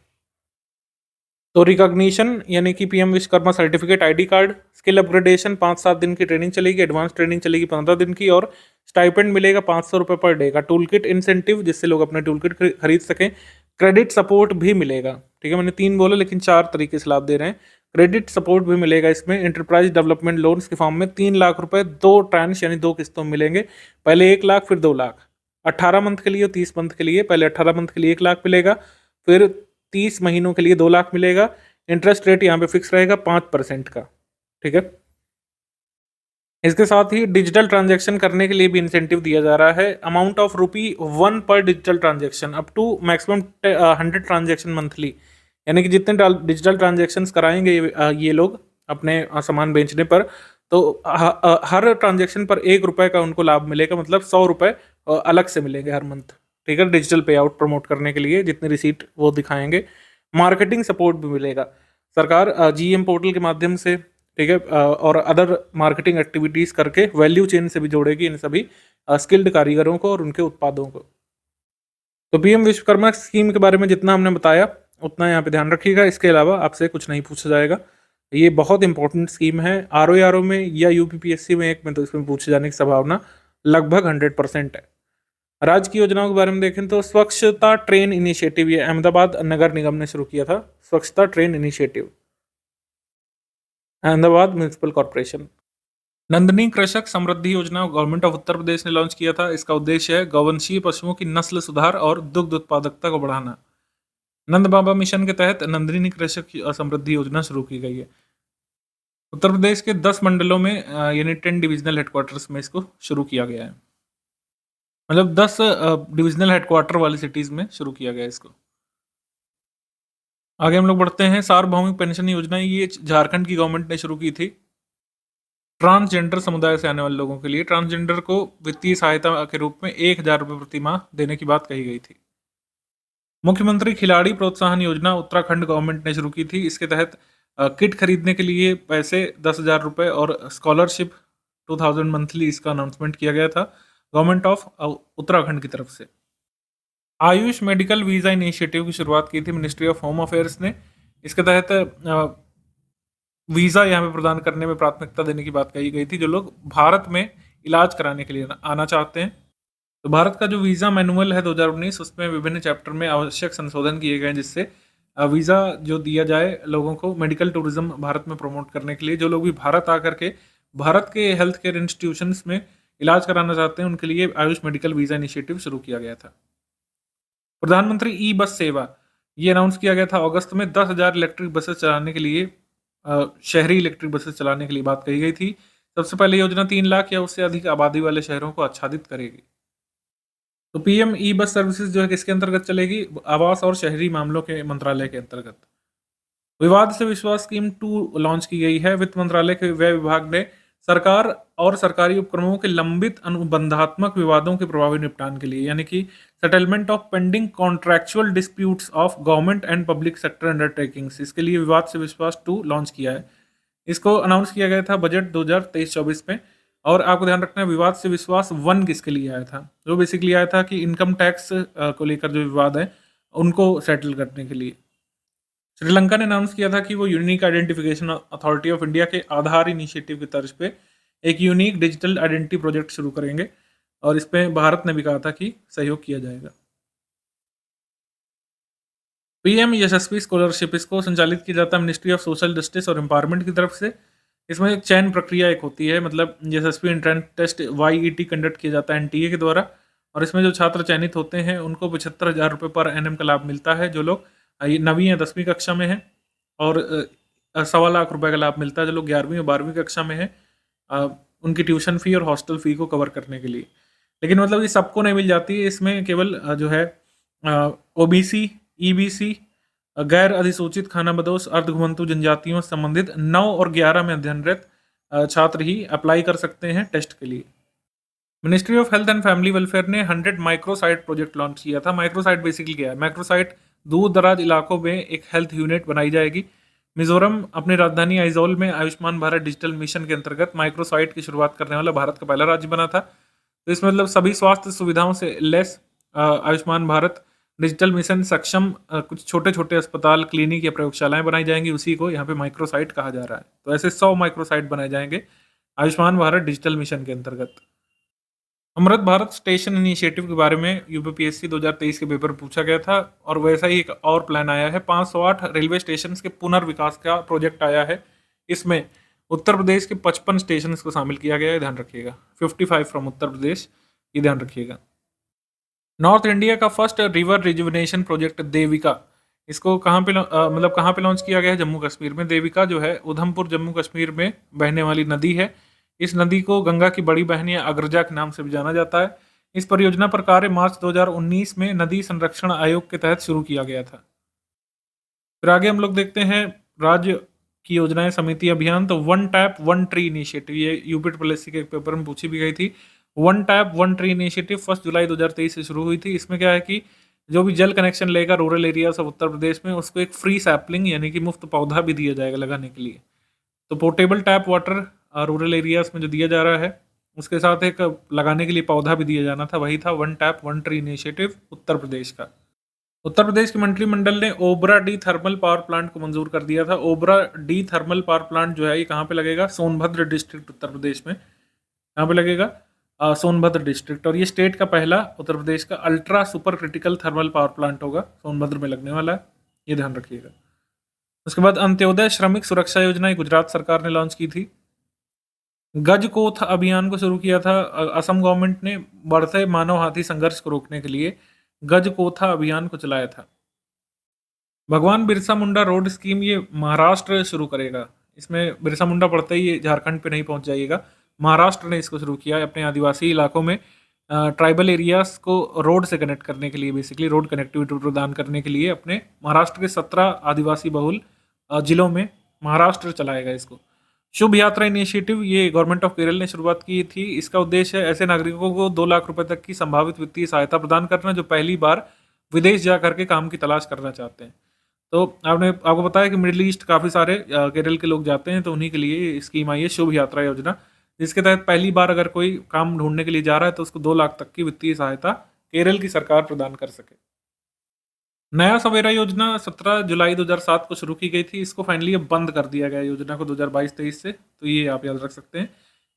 तो रिकॉग्निशन यानी कि PM Vishwakarma certificate, ID card, skill upgradation 5-7 दिन की ट्रेनिंग चलेगी, एडवांस ट्रेनिंग चलेगी 15 दिन की, और स्टाइपेंड मिलेगा 500 रुपये पर डे का। टूल किट इंसेंटिव जिससे लोग अपने टूल किट खरीद सकें। क्रेडिट सपोर्ट भी मिलेगा। ठीक है, मैंने 3 बोला लेकिन 4 तरीके से लाभ दे रहे हैं। क्रेडिट सपोर्ट भी मिलेगा इसमें। एंटरप्राइज डेवलपमेंट लोन्स के फॉर्म में 3 लाख रुपए 2 ट्रांश यानी 2 किस्तों में मिलेंगे। पहले 1 लाख फिर 2 लाख, 18 मंथ के लिए और 30 मंथ के लिए। पहले 18 मंथ के लिए 1 लाख मिलेगा, फिर 30 महीनों के लिए 2 लाख मिलेगा। इंटरेस्ट रेट यहाँ पे फिक्स रहेगा 5% का। ठीक है, इसके साथ ही डिजिटल ट्रांजैक्शन करने के लिए भी इंसेंटिव दिया जा रहा है। अमाउंट ऑफ ₹1 पर digital transaction, up to maximum 100 transaction monthly, यानी कि जितने डिजिटल ट्रांजैक्शन कराएंगे ये लोग अपने सामान बेचने पर, तो हर ट्रांजैक्शन पर ₹1 का उनको लाभ मिलेगा, मतलब ₹100 अलग से मिलेंगे हर मंथ। ठीक है, डिजिटल पे आउट प्रमोट करने के लिए जितनी रिसीट वो दिखाएंगे। मार्केटिंग सपोर्ट भी मिलेगा। सरकार जीएम पोर्टल के माध्यम से, ठीक है, और अदर मार्केटिंग एक्टिविटीज़ करके वैल्यू चेन से भी जोड़ेगी इन सभी स्किल्ड कारीगरों को और उनके उत्पादों को। तो पीएम विश्वकर्मा स्कीम के बारे में जितना हमने बताया उतना यहाँ पे ध्यान रखिएगा। इसके अलावा आपसे कुछ नहीं पूछा जाएगा। ये बहुत इंपॉर्टेंट स्कीम है। आरओ में या यूपीपीएससी में एक में तो इसमें पूछे जाने की संभावना लगभग 100% है। राज्य की योजनाओं के बारे में देखें तो स्वच्छता ट्रेन इनिशिएटिव, ये अहमदाबाद नगर निगम ने शुरू किया था। स्वच्छता train initiative, Ahmedabad municipal corporation. Nandini कृषक समृद्धि योजना गवर्नमेंट ऑफ उत्तर प्रदेश ने लॉन्च किया था। इसका उद्देश्य है गौवंशीय पशुओं की नस्ल सुधार और दुग्ध उत्पादकता को बढ़ाना। नंद बाबा मिशन के तहत नंदनी कृषक समृद्धि योजना शुरू की गई है। उत्तर प्रदेश के 10 मंडलों में यानी 10 डिविजनल हेडक्वार्टर्स में इसको शुरू किया गया है। मतलब 10 डिविजनल हेडक्वार्टर वाली सिटीज में शुरू किया गया है इसको। आगे हम लोग बढ़ते हैं। सार्वभौमिक पेंशन योजना, ये झारखंड की गवर्नमेंट ने शुरू की थी। ट्रांसजेंडर समुदाय से आने वाले लोगों के लिए ट्रांसजेंडर को वित्तीय सहायता के रूप में 1,000 रुपये प्रति माह देने की बात कही गई थी। मुख्यमंत्री खिलाड़ी प्रोत्साहन योजना उत्तराखंड गवर्नमेंट ने शुरू की थी। इसके तहत किट खरीदने के लिए पैसे 10,000 रुपये और स्कॉलरशिप 2,000 मंथली, इसका अनाउंसमेंट किया गया था गवर्नमेंट ऑफ उत्तराखंड की तरफ से। आयुष मेडिकल वीज़ा इनिशिएटिव की शुरुआत की थी मिनिस्ट्री ऑफ होम अफेयर्स ने। इसके तहत वीज़ा यहाँ पे प्रदान करने में प्राथमिकता देने की बात कही गई थी जो लोग भारत में इलाज कराने के लिए आना चाहते हैं। तो भारत का जो वीज़ा मैनुअल है 2019, उसमें विभिन्न चैप्टर में आवश्यक संशोधन किए गए हैं जिससे वीज़ा जो दिया जाए लोगों को मेडिकल टूरिज्म भारत में प्रमोट करने के लिए। जो लोग भी भारत आकर के भारत के हेल्थ केयर इंस्टीट्यूशंस में इलाज कराना चाहते हैं उनके लिए आयुष मेडिकल वीज़ा इनिशिएटिव शुरू किया गया था। प्रधानमंत्री ई बस सेवा, ये अनाउंस किया गया था अगस्त में। 10,000 इलेक्ट्रिक बसेस चलाने के लिए, शहरी इलेक्ट्रिक बसेस चलाने के लिए बात कही गई थी। सबसे पहले योजना 3 लाख या उससे अधिक आबादी वाले शहरों को आच्छादित करेगी। तो पीएम ई बस सर्विसेज जो है किसके अंतर्गत चलेगी? आवास और शहरी मामलों के मंत्रालय के अंतर्गत। विवाद से विश्वास स्कीम 2 लॉन्च की गई है। वित्त मंत्रालय के व्यय विभाग ने सरकार और सरकारी उपक्रमों के लंबित अनुबंधात्मक विवादों के प्रभावी निपटान के लिए, यानी कि settlement of pending contractual disputes of government and public sector undertakings, इसके लिए विवाद से विश्वास 2 लॉन्च किया है। इसको अनाउंस किया गया था बजट 2023-24 में। और आपको ध्यान रखना है विवाद से विश्वास 1 किसके लिए आया था? जो बेसिकली आया था कि इनकम टैक्स को लेकर जो विवाद है उनको सेटल करने के लिए। श्रीलंका ने अनाउंस किया था कि वो unique identification authority of India के आधार इनिशिएटिव की तर्ज पे एक यूनिक डिजिटल आइडेंटिटी प्रोजेक्ट शुरू करेंगे और इसमें भारत ने भी कहा था कि सहयोग किया जाएगा। पीएम यशस्वी स्कॉलरशिप, इसको संचालित किया जाता है मिनिस्ट्री ऑफ सोशल जस्टिस और एम्पावरमेंट की तरफ से। इसमें एक चयन प्रक्रिया एक होती है, मतलब एसएसबी एंट्रेंस टेस्ट वाईईटी कंडक्ट किया जाता है एनटीए के द्वारा, और इसमें जो छात्र चयनित होते हैं उनको 75,000 रुपये पर एनएम का लाभ मिलता है। जो लोग 9वीं या 10वीं कक्षा में हैं, और 1.25 लाख रुपए का लाभ मिलता है जो लोग 11वीं और 12वीं कक्षा में हैं, उनकी ट्यूशन फी और हॉस्टल फी को कवर करने के लिए। लेकिन मतलब ये सबको नहीं मिल जाती है, इसमें केवल जो है ओबीसी, ईबीसी, गैर अधिसूचित खानाबदोश अर्धघुमंतु जनजातियों से संबंधित 9 और 11 में अध्ययनरत छात्र ही अप्लाई कर सकते हैं टेस्ट के लिए। Ministry of health and family welfare ने 100 माइक्रोसाइट प्रोजेक्ट लॉन्च किया था। माइक्रोसाइट बेसिकली क्या है? माइक्रोसाइट दूर दराज इलाकों में एक हेल्थ यूनिट बनाई जाएगी। मिजोरम अपनी राजधानी आइजोल में आयुष्मान भारत डिजिटल मिशन के अंतर्गत माइक्रोसाइट की शुरुआत करने वाला भारत का पहला राज्य बना था। तो इसमें मतलब सभी स्वास्थ्य सुविधाओं से less Ayushman Bharat digital mission सक्षम कुछ छोटे छोटे अस्पताल, क्लिनिक या प्रयोगशालाएं बनाई जाएंगी, उसी को यहाँ पे माइक्रोसाइट कहा जा रहा है। तो ऐसे 100 माइक्रोसाइट बनाए जाएंगे आयुष्मान भारत डिजिटल मिशन के अंतर्गत। अमृत भारत स्टेशन इनिशिएटिव के बारे में यूपीपीएससी 2023 के पेपर पूछा गया था, और वैसा ही एक और प्लान आया है। 508 रेलवे स्टेशन के पुनर्विकास का प्रोजेक्ट आया है। इसमें उत्तर प्रदेश के 55 स्टेशन को शामिल किया गया है, ध्यान रखिएगा। 55 फ्रॉम उत्तर प्रदेश, ये ध्यान रखिएगा। नॉर्थ इंडिया का first river rejuvenation project Devika, इसको कहाँ पे मतलब कहाँ पे लॉन्च किया गया है? जम्मू कश्मीर में। देविका जो है उधमपुर जम्मू कश्मीर में बहने वाली नदी है। इस नदी को गंगा की बड़ी बहन या अग्रजा के नाम से भी जाना जाता है। इस परियोजना पर कार्य मार्च 2019 में नदी संरक्षण आयोग के तहत शुरू किया गया था। फिर आगे हम लोग देखते हैं राज्य की योजनाएं समिति अभियान। तो one tap one tree initiative, ये यूपी पीएससी के पेपर में पूछी भी गई थी। One tap one tree initiative 1 जुलाई 2023 से शुरू हुई थी। इसमें क्या है कि जो भी जल कनेक्शन लेगा rural areas of Uttar Pradesh में, उसको एक फ्री सैपलिंग यानी कि मुफ्त पौधा भी दिया जाएगा लगाने के लिए। तो portable tap water rural areas में जो दिया जा रहा है, उसके साथ एक लगाने के लिए पौधा भी दिया जाना था, वही था one tap one tree initiative Uttar Pradesh का। उत्तर प्रदेश के मंत्रिमंडल ने Obra D thermal power plant को मंजूर कर दिया था। Obra D thermal power plant जो है ये कहाँ पे लगेगा? सोनभद्र डिस्ट्रिक्ट उत्तर प्रदेश में। कहाँ पे लगेगा? सोनभद्र डिस्ट्रिक्ट। और ये स्टेट का पहला उत्तर प्रदेश का ultra super critical thermal power plant होगा, सोनभद्र में लगने वाला है, ये ध्यान रखिएगा। उसके बाद अंत्योदय श्रमिक सुरक्षा योजना गुजरात सरकार ने लॉन्च की थी। गजकोथ अभियान को शुरू किया था असम गवर्नमेंट ने बढ़ते मानव हाथी संघर्ष को रोकने के लिए गजकोथा अभियान को चलाया था। भगवान बिरसा मुंडा रोड स्कीम ये महाराष्ट्र शुरू करेगा। इसमें बिरसा मुंडा पड़ते ही ये झारखंड पे नहीं पहुंच जाइएगा, महाराष्ट्र ने इसको शुरू किया है अपने आदिवासी इलाकों में ट्राइबल एरियाज को रोड से कनेक्ट करने के लिए, बेसिकली रोड कनेक्टिविटी प्रदान करने के लिए अपने महाराष्ट्र के 17 आदिवासी बहुल जिलों में महाराष्ट्र चलाएगा इसको। शुभ यात्रा इनिशिएटिव ये गवर्नमेंट ऑफ केरल ने शुरुआत की थी। इसका उद्देश्य है ऐसे नागरिकों को 2 लाख रुपए तक की संभावित वित्तीय सहायता प्रदान करना जो पहली बार विदेश जा करके काम की तलाश करना चाहते हैं। तो आपको बताया कि मिडिल ईस्ट काफ़ी सारे केरल के लोग जाते हैं, तो उन्हीं के लिए स्कीम आई है शुभ यात्रा योजना, जिसके तहत पहली बार अगर कोई काम ढूंढने के लिए जा रहा है तो उसको 2 लाख तक की वित्तीय सहायता केरल की सरकार प्रदान कर सके। नया सवेरा योजना 17 जुलाई 2007 को शुरू की गई थी। इसको फाइनली अब बंद कर दिया गया योजना को 2022-23 से, तो ये आप याद रख सकते हैं,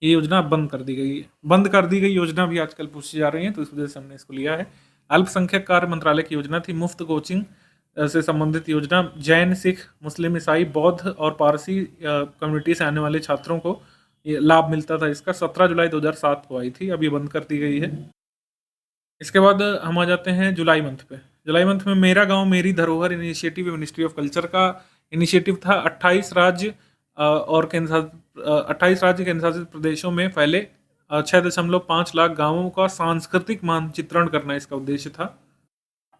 ये योजना अब बंद कर दी गई है। बंद कर दी गई योजना भी आजकल पूछी जा रही है, तो इस वजह से हमने इसको लिया है। अल्पसंख्यक कार्य मंत्रालय की योजना थी, मुफ्त कोचिंग से संबंधित योजना। जैन, सिख, मुस्लिम, ईसाई, बौद्ध और पारसी कम्युनिटी से आने वाले छात्रों को ये लाभ मिलता था। इसका 17 जुलाई 2007 को आई थी, अब ये बंद कर दी गई है। इसके बाद हम आ जाते हैं जुलाई मंथ पे। जुलाई मंथ में मेरा गांव मेरी धरोहर इनिशिएटिव मिनिस्ट्री ऑफ कल्चर का इनिशिएटिव था। 28 राज्य और 28 राज्य केंद्र शासित प्रदेशों में फैले 6.5 लाख गांवों का सांस्कृतिक मानचित्रण करना इसका उद्देश्य था।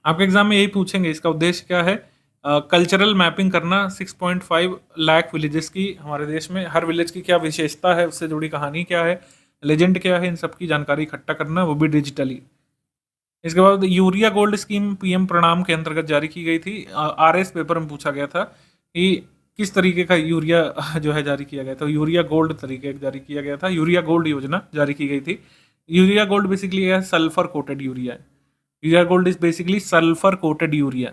आपके एग्जाम में यही पूछेंगे इसका उद्देश्य क्या है। कल्चरल मैपिंग करना 6.5 लाख विलेजेस की हमारे देश में, हर विलेज की क्या विशेषता है, उससे जुड़ी कहानी क्या है, लेजेंड क्या है, इन सब की जानकारी इकट्ठा करना, वो भी डिजिटली। इसके बाद यूरिया गोल्ड स्कीम पीएम प्रणाम के अंतर्गत जारी की गई थी। आरएस पेपर में पूछा गया था कि किस तरीके का यूरिया जो है जारी किया गया था। यूरिया गोल्ड तरीके जारी किया गया था, यूरिया गोल्ड योजना जारी की गई थी। यूरिया गोल्ड बेसिकली है सल्फर कोटेड यूरिया है। Urea gold is basically sulphur coated urea.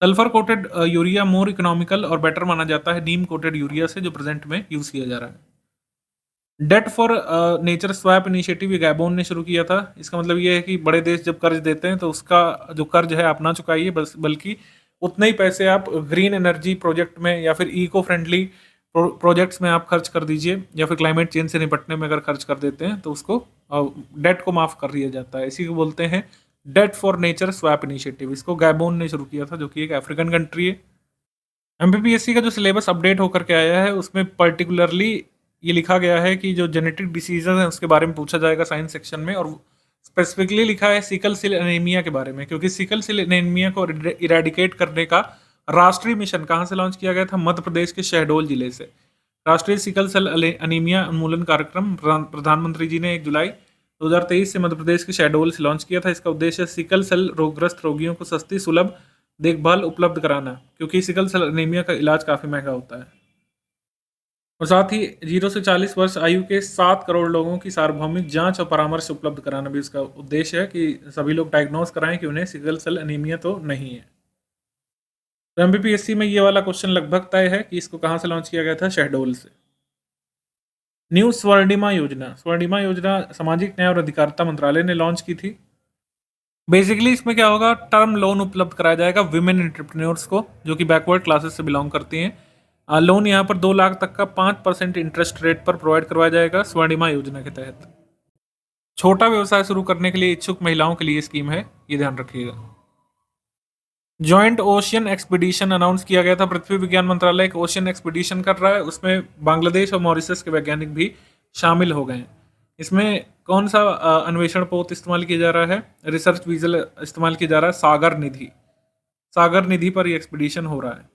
Sulphur coated urea more economical और बेटर माना जाता है नीम कोटेड यूरिया से, जो प्रेजेंट में यूज किया जा रहा है। Debt for nature swap initiative ये गैबोन ने शुरू किया था। इसका मतलब ये है कि बड़े देश जब कर्ज देते हैं तो उसका जो कर्ज है आप ना चुकाइए, बल्कि उतने ही पैसे आप ग्रीन एनर्जी प्रोजेक्ट में या फिर इको फ्रेंडली प्रोजेक्ट्स में आप खर्च कर दीजिए, या फिर क्लाइमेट चेंज से निपटने में अगर खर्च कर देते हैं तो उसको डेट को माफ कर दिया जाता है। इसी को बोलते हैं debt for nature swap initiative. इसको गैबोन ने शुरू किया था, जो कि एक अफ्रीकन कंट्री है। एमपीपीएससी का जो सिलेबस अपडेट होकर के आया है उसमें पर्टिकुलरली ये लिखा गया है कि जो जेनेटिक डिसीजेज हैं उसके बारे में पूछा जाएगा साइंस सेक्शन में, और स्पेसिफिकली लिखा है सिकल सेल एनीमिया के बारे में, क्योंकि सिकल सेल एनीमिया को इरेडिकेट करने का राष्ट्रीय मिशन कहाँ से लॉन्च किया गया था? मध्य प्रदेश के शहडोल जिले से। राष्ट्रीय सिकल सेल अनीमिया उन्मूलन कार्यक्रम प्रधानमंत्री जी ने 1 जुलाई 2023 से मध्य प्रदेश के शहडोल से लॉन्च किया था। इसका उद्देश्य सिकल सेल रोगग्रस्त रोगियों को सस्ती सुलभ देखभाल उपलब्ध कराना, क्योंकि सिकल सेल एनीमिया का इलाज काफ़ी महंगा होता है। और साथ ही 0 से 40 वर्ष आयु के 7 करोड़ लोगों की सार्वभौमिक जांच और परामर्श उपलब्ध कराना भी इसका उद्देश्य है, कि सभी लोग डायग्नोस कराएं कि उन्हें सिकल सेल एनीमिया तो नहीं है। तो एमपीपीएससी में ये वाला क्वेश्चन लगभग तय है कि इसको कहाँ से लॉन्च किया गया था? शहडोल से। न्यू स्वर्णिमा योजना। स्वर्णिमा योजना सामाजिक न्याय और अधिकारिता मंत्रालय ने लॉन्च की थी। बेसिकली इसमें क्या होगा? टर्म लोन उपलब्ध कराया जाएगा विमेन एंटरप्रेन्योर्स को, जो कि बैकवर्ड क्लासेस से बिलोंग करती हैं। लोन यहाँ पर 2 लाख तक का 5% इंटरेस्ट रेट पर प्रोवाइड करवाया जाएगा स्वर्णिमा योजना के तहत। छोटा व्यवसाय शुरू करने के लिए इच्छुक महिलाओं के लिए स्कीम है, ये ध्यान रखिएगा। जॉइंट ओशियन एक्सपीडिशन अनाउंस किया गया था। पृथ्वी विज्ञान मंत्रालय एक ओशियन एक्सपीडिशन कर रहा है, उसमें बांग्लादेश और मॉरिशस के वैज्ञानिक भी शामिल हो गए हैं। इसमें कौन सा अन्वेषण पोत इस्तेमाल किया जा रहा है? रिसर्च वीजल इस्तेमाल किया जा रहा है, सागर निधि। सागर निधि पर यह एक्सपीडिशन हो रहा है।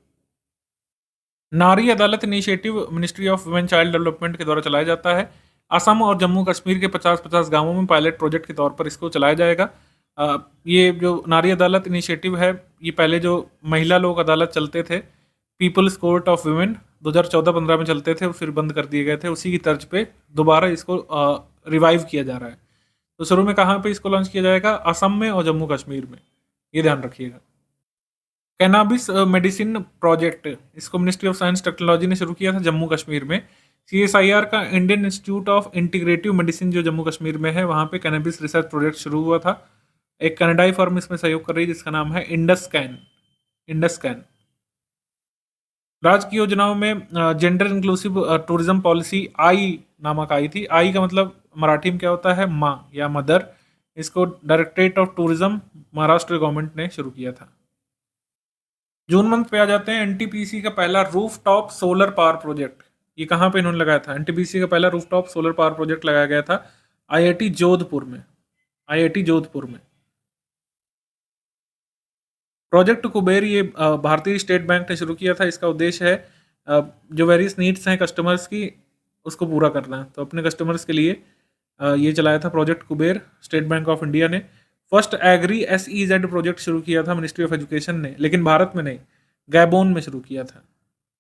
नारी अदालत initiative ministry of women child development के द्वारा चलाया जाता है। असम और जम्मू कश्मीर के 50-50 गांवों में पायलट प्रोजेक्ट के तौर पर इसको चलाया जाएगा। ये जो नारी अदालत इनिशिएटिव है, ये पहले जो महिला लोक अदालत चलते थे, पीपल्स कोर्ट ऑफ वुमेन 2014-15 में चलते थे, फिर बंद कर दिए गए थे, उसी की तर्ज पे दोबारा इसको रिवाइव किया जा रहा है। तो शुरू में कहाँ पे इसको लॉन्च किया जाएगा? असम में और जम्मू कश्मीर में, ये ध्यान रखिएगा। कैनाबिस मेडिसिन प्रोजेक्ट, इसको मिनिस्ट्री ऑफ साइंस टेक्नोलॉजी ने शुरू किया था जम्मू कश्मीर में। CSIR का Indian institute of integrative medicine जो जम्मू कश्मीर में है, वहाँ पे कैनाबिस रिसर्च प्रोजेक्ट शुरू हुआ था। एक कनाडाई फर्म इसमें सहयोग कर रही है जिसका नाम है इंडस्कैन। राज्य की योजनाओं में जेंडर इंक्लूसिव टूरिज्म पॉलिसी आई नामक आई थी। आई का मतलब मराठी में क्या होता है? माँ या मदर। इसको directorate of tourism Maharashtra government ने शुरू किया था। जून मंथ पे आ जाते हैं। एनटीपीसी का पहला रूफटॉप सोलर पावर प्रोजेक्ट, ये कहाँ पे इन्होंने लगाया था? एनटीपीसी का पहला रूफटॉप सोलर पावर प्रोजेक्ट लगाया गया था आईआईटी जोधपुर में। प्रोजेक्ट कुबेर ये भारतीय स्टेट बैंक ने शुरू किया था। इसका उद्देश्य है जो वेरियस नीड्स हैं कस्टमर्स की, उसको पूरा करना। तो अपने कस्टमर्स के लिए ये चलाया था project Kuber, state bank of India ने। फर्स्ट एग्री SEZ प्रोजेक्ट शुरू किया था मिनिस्ट्री ऑफ एजुकेशन ने, लेकिन भारत में नहीं, गैबोन में शुरू किया था।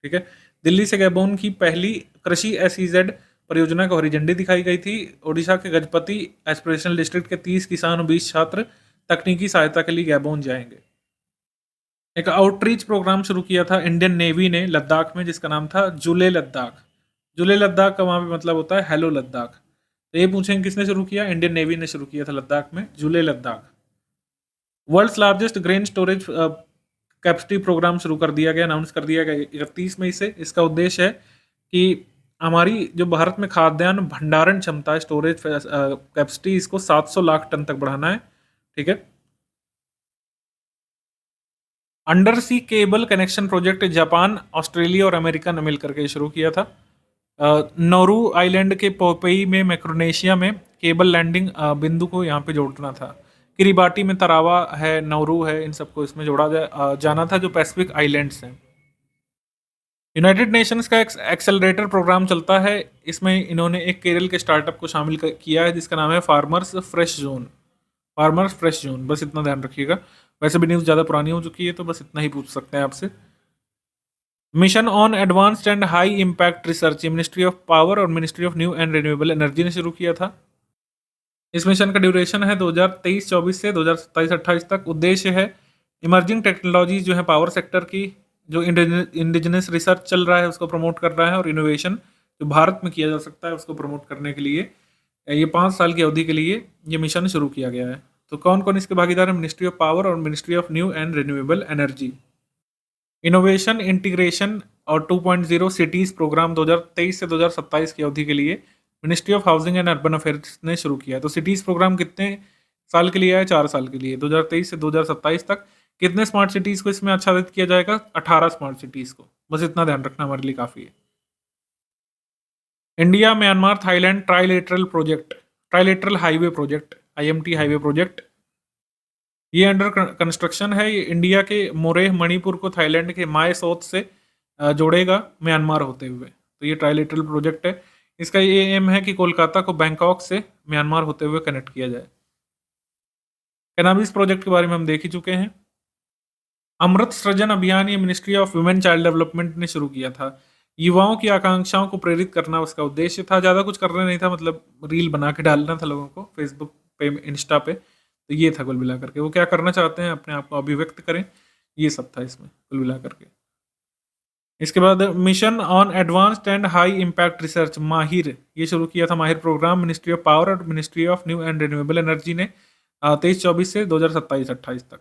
ठीक है, दिल्ली से गैबोन की पहली कृषि SEZ परियोजना को हरी झंडी दिखाई गई थी। ओडिशा के गजपति एस्पिरेशनल डिस्ट्रिक्ट के 30 किसान और 20 छात्र तकनीकी सहायता के लिए गैबोन जाएंगे। एक आउटरीच प्रोग्राम शुरू किया था इंडियन नेवी ने लद्दाख में, जिसका नाम था जुले लद्दाख। जुले लद्दाख का वहाँ पे मतलब होता है हेलो लद्दाख। तो ये पूछेंगे किसने शुरू किया? इंडियन नेवी ने शुरू किया था लद्दाख में, Julley Ladakh. World's largest grain storage capacity programme शुरू कर दिया गया, अनाउंस कर दिया गया 31 मई से। इसका उद्देश्य है कि हमारी जो भारत में खाद्यान्न भंडारण क्षमता है, स्टोरेज कैपेसिटी, इसको 700 लाख टन तक बढ़ाना है। ठीक है। Under sea cable connection project Japan, Australia और अमेरिका ने मिलकर के शुरू किया था। नौरू आइलैंड के पोपेई में मैक्रोनेशिया में केबल लैंडिंग बिंदु को यहाँ पे जोड़ना था। किरिबाटी में तरावा है, नौरू है, इन सबको इसमें जोड़ा जाना था, जो पैसिफिक आइलैंड्स हैं। यूनाइटेड नेशंस का एक्सेलरेटर प्रोग्राम चलता है, इसमें इन्होंने एक केरल के स्टार्टअप को शामिल किया है जिसका नाम है फार्मर्स फ्रेश जोन। बस इतना ध्यान रखिएगा। वैसे भी न्यूज़ ज़्यादा पुरानी हो चुकी है, तो बस इतना ही पूछ सकते हैं आपसे। Mission on advanced and high impact research, ministry of power और ministry of new and renewable energy ने शुरू किया था। इस मिशन का ड्यूरेशन है 2023-24 से 2027-28 तक। उद्देश्य है इमर्जिंग टेक्नोलॉजीज जो है पावर सेक्टर की, जो इंडिजिनस रिसर्च चल रहा है उसको प्रमोट कर रहा है, और इनोवेशन जो भारत में किया जा सकता है उसको प्रमोट करने के लिए ये 5 साल की अवधि के लिए ये मिशन शुरू किया गया है। तो कौन कौन इसके भागीदार है? मिनिस्ट्री ऑफ पावर और ministry of new and renewable energy. Innovation, integration और 2.0 सिटीज प्रोग्राम 2023 से 2027 की अवधि के लिए ministry of housing and urban affairs ने शुरू किया है। तो सिटीज प्रोग्राम कितने साल के लिए है? 4 साल के लिए, 2023 से 2027 तक। कितने स्मार्ट सिटीज को इसमें आच्छादित किया जाएगा? 18 स्मार्ट सिटीज को। बस इतना ध्यान रखना हमारे लिए काफी है। India Myanmar Thailand trilateral highway project, IMT highway project, ये अंडर कंस्ट्रक्शन है। ये इंडिया के मोरेह मणिपुर को थाईलैंड के माए सोत से जोड़ेगा म्यांमार होते हुए। तो ये ट्राइलेटरल प्रोजेक्ट है। इसका ये एम है कि कोलकाता को बैंकॉक से म्यांमार होते हुए कनेक्ट किया जाए। कैनाबिस प्रोजेक्ट के बारे में हम देख ही चुके हैं। अमृत सृजन अभियान ये ministry of women child development ने शुरू किया था। युवाओं की आकांक्षाओं को प्रेरित करना उसका उद्देश्य था। ज़्यादा कुछ करना नहीं था, मतलब रील बना के डालना था लोगों को फेसबुक पे, इंस्टा पे। तो ये था कुल मिला करके। वो क्या करना चाहते हैं, अपने आप को अभिव्यक्त करें, ये सब था इसमें कुल मिला करके। इसके बाद mission on advanced and high impact research, माहिर, ये शुरू किया था। माहिर प्रोग्राम मिनिस्ट्री ऑफ पावर और ministry of new and renewable energy ने 23-24 से 2027-28 तक।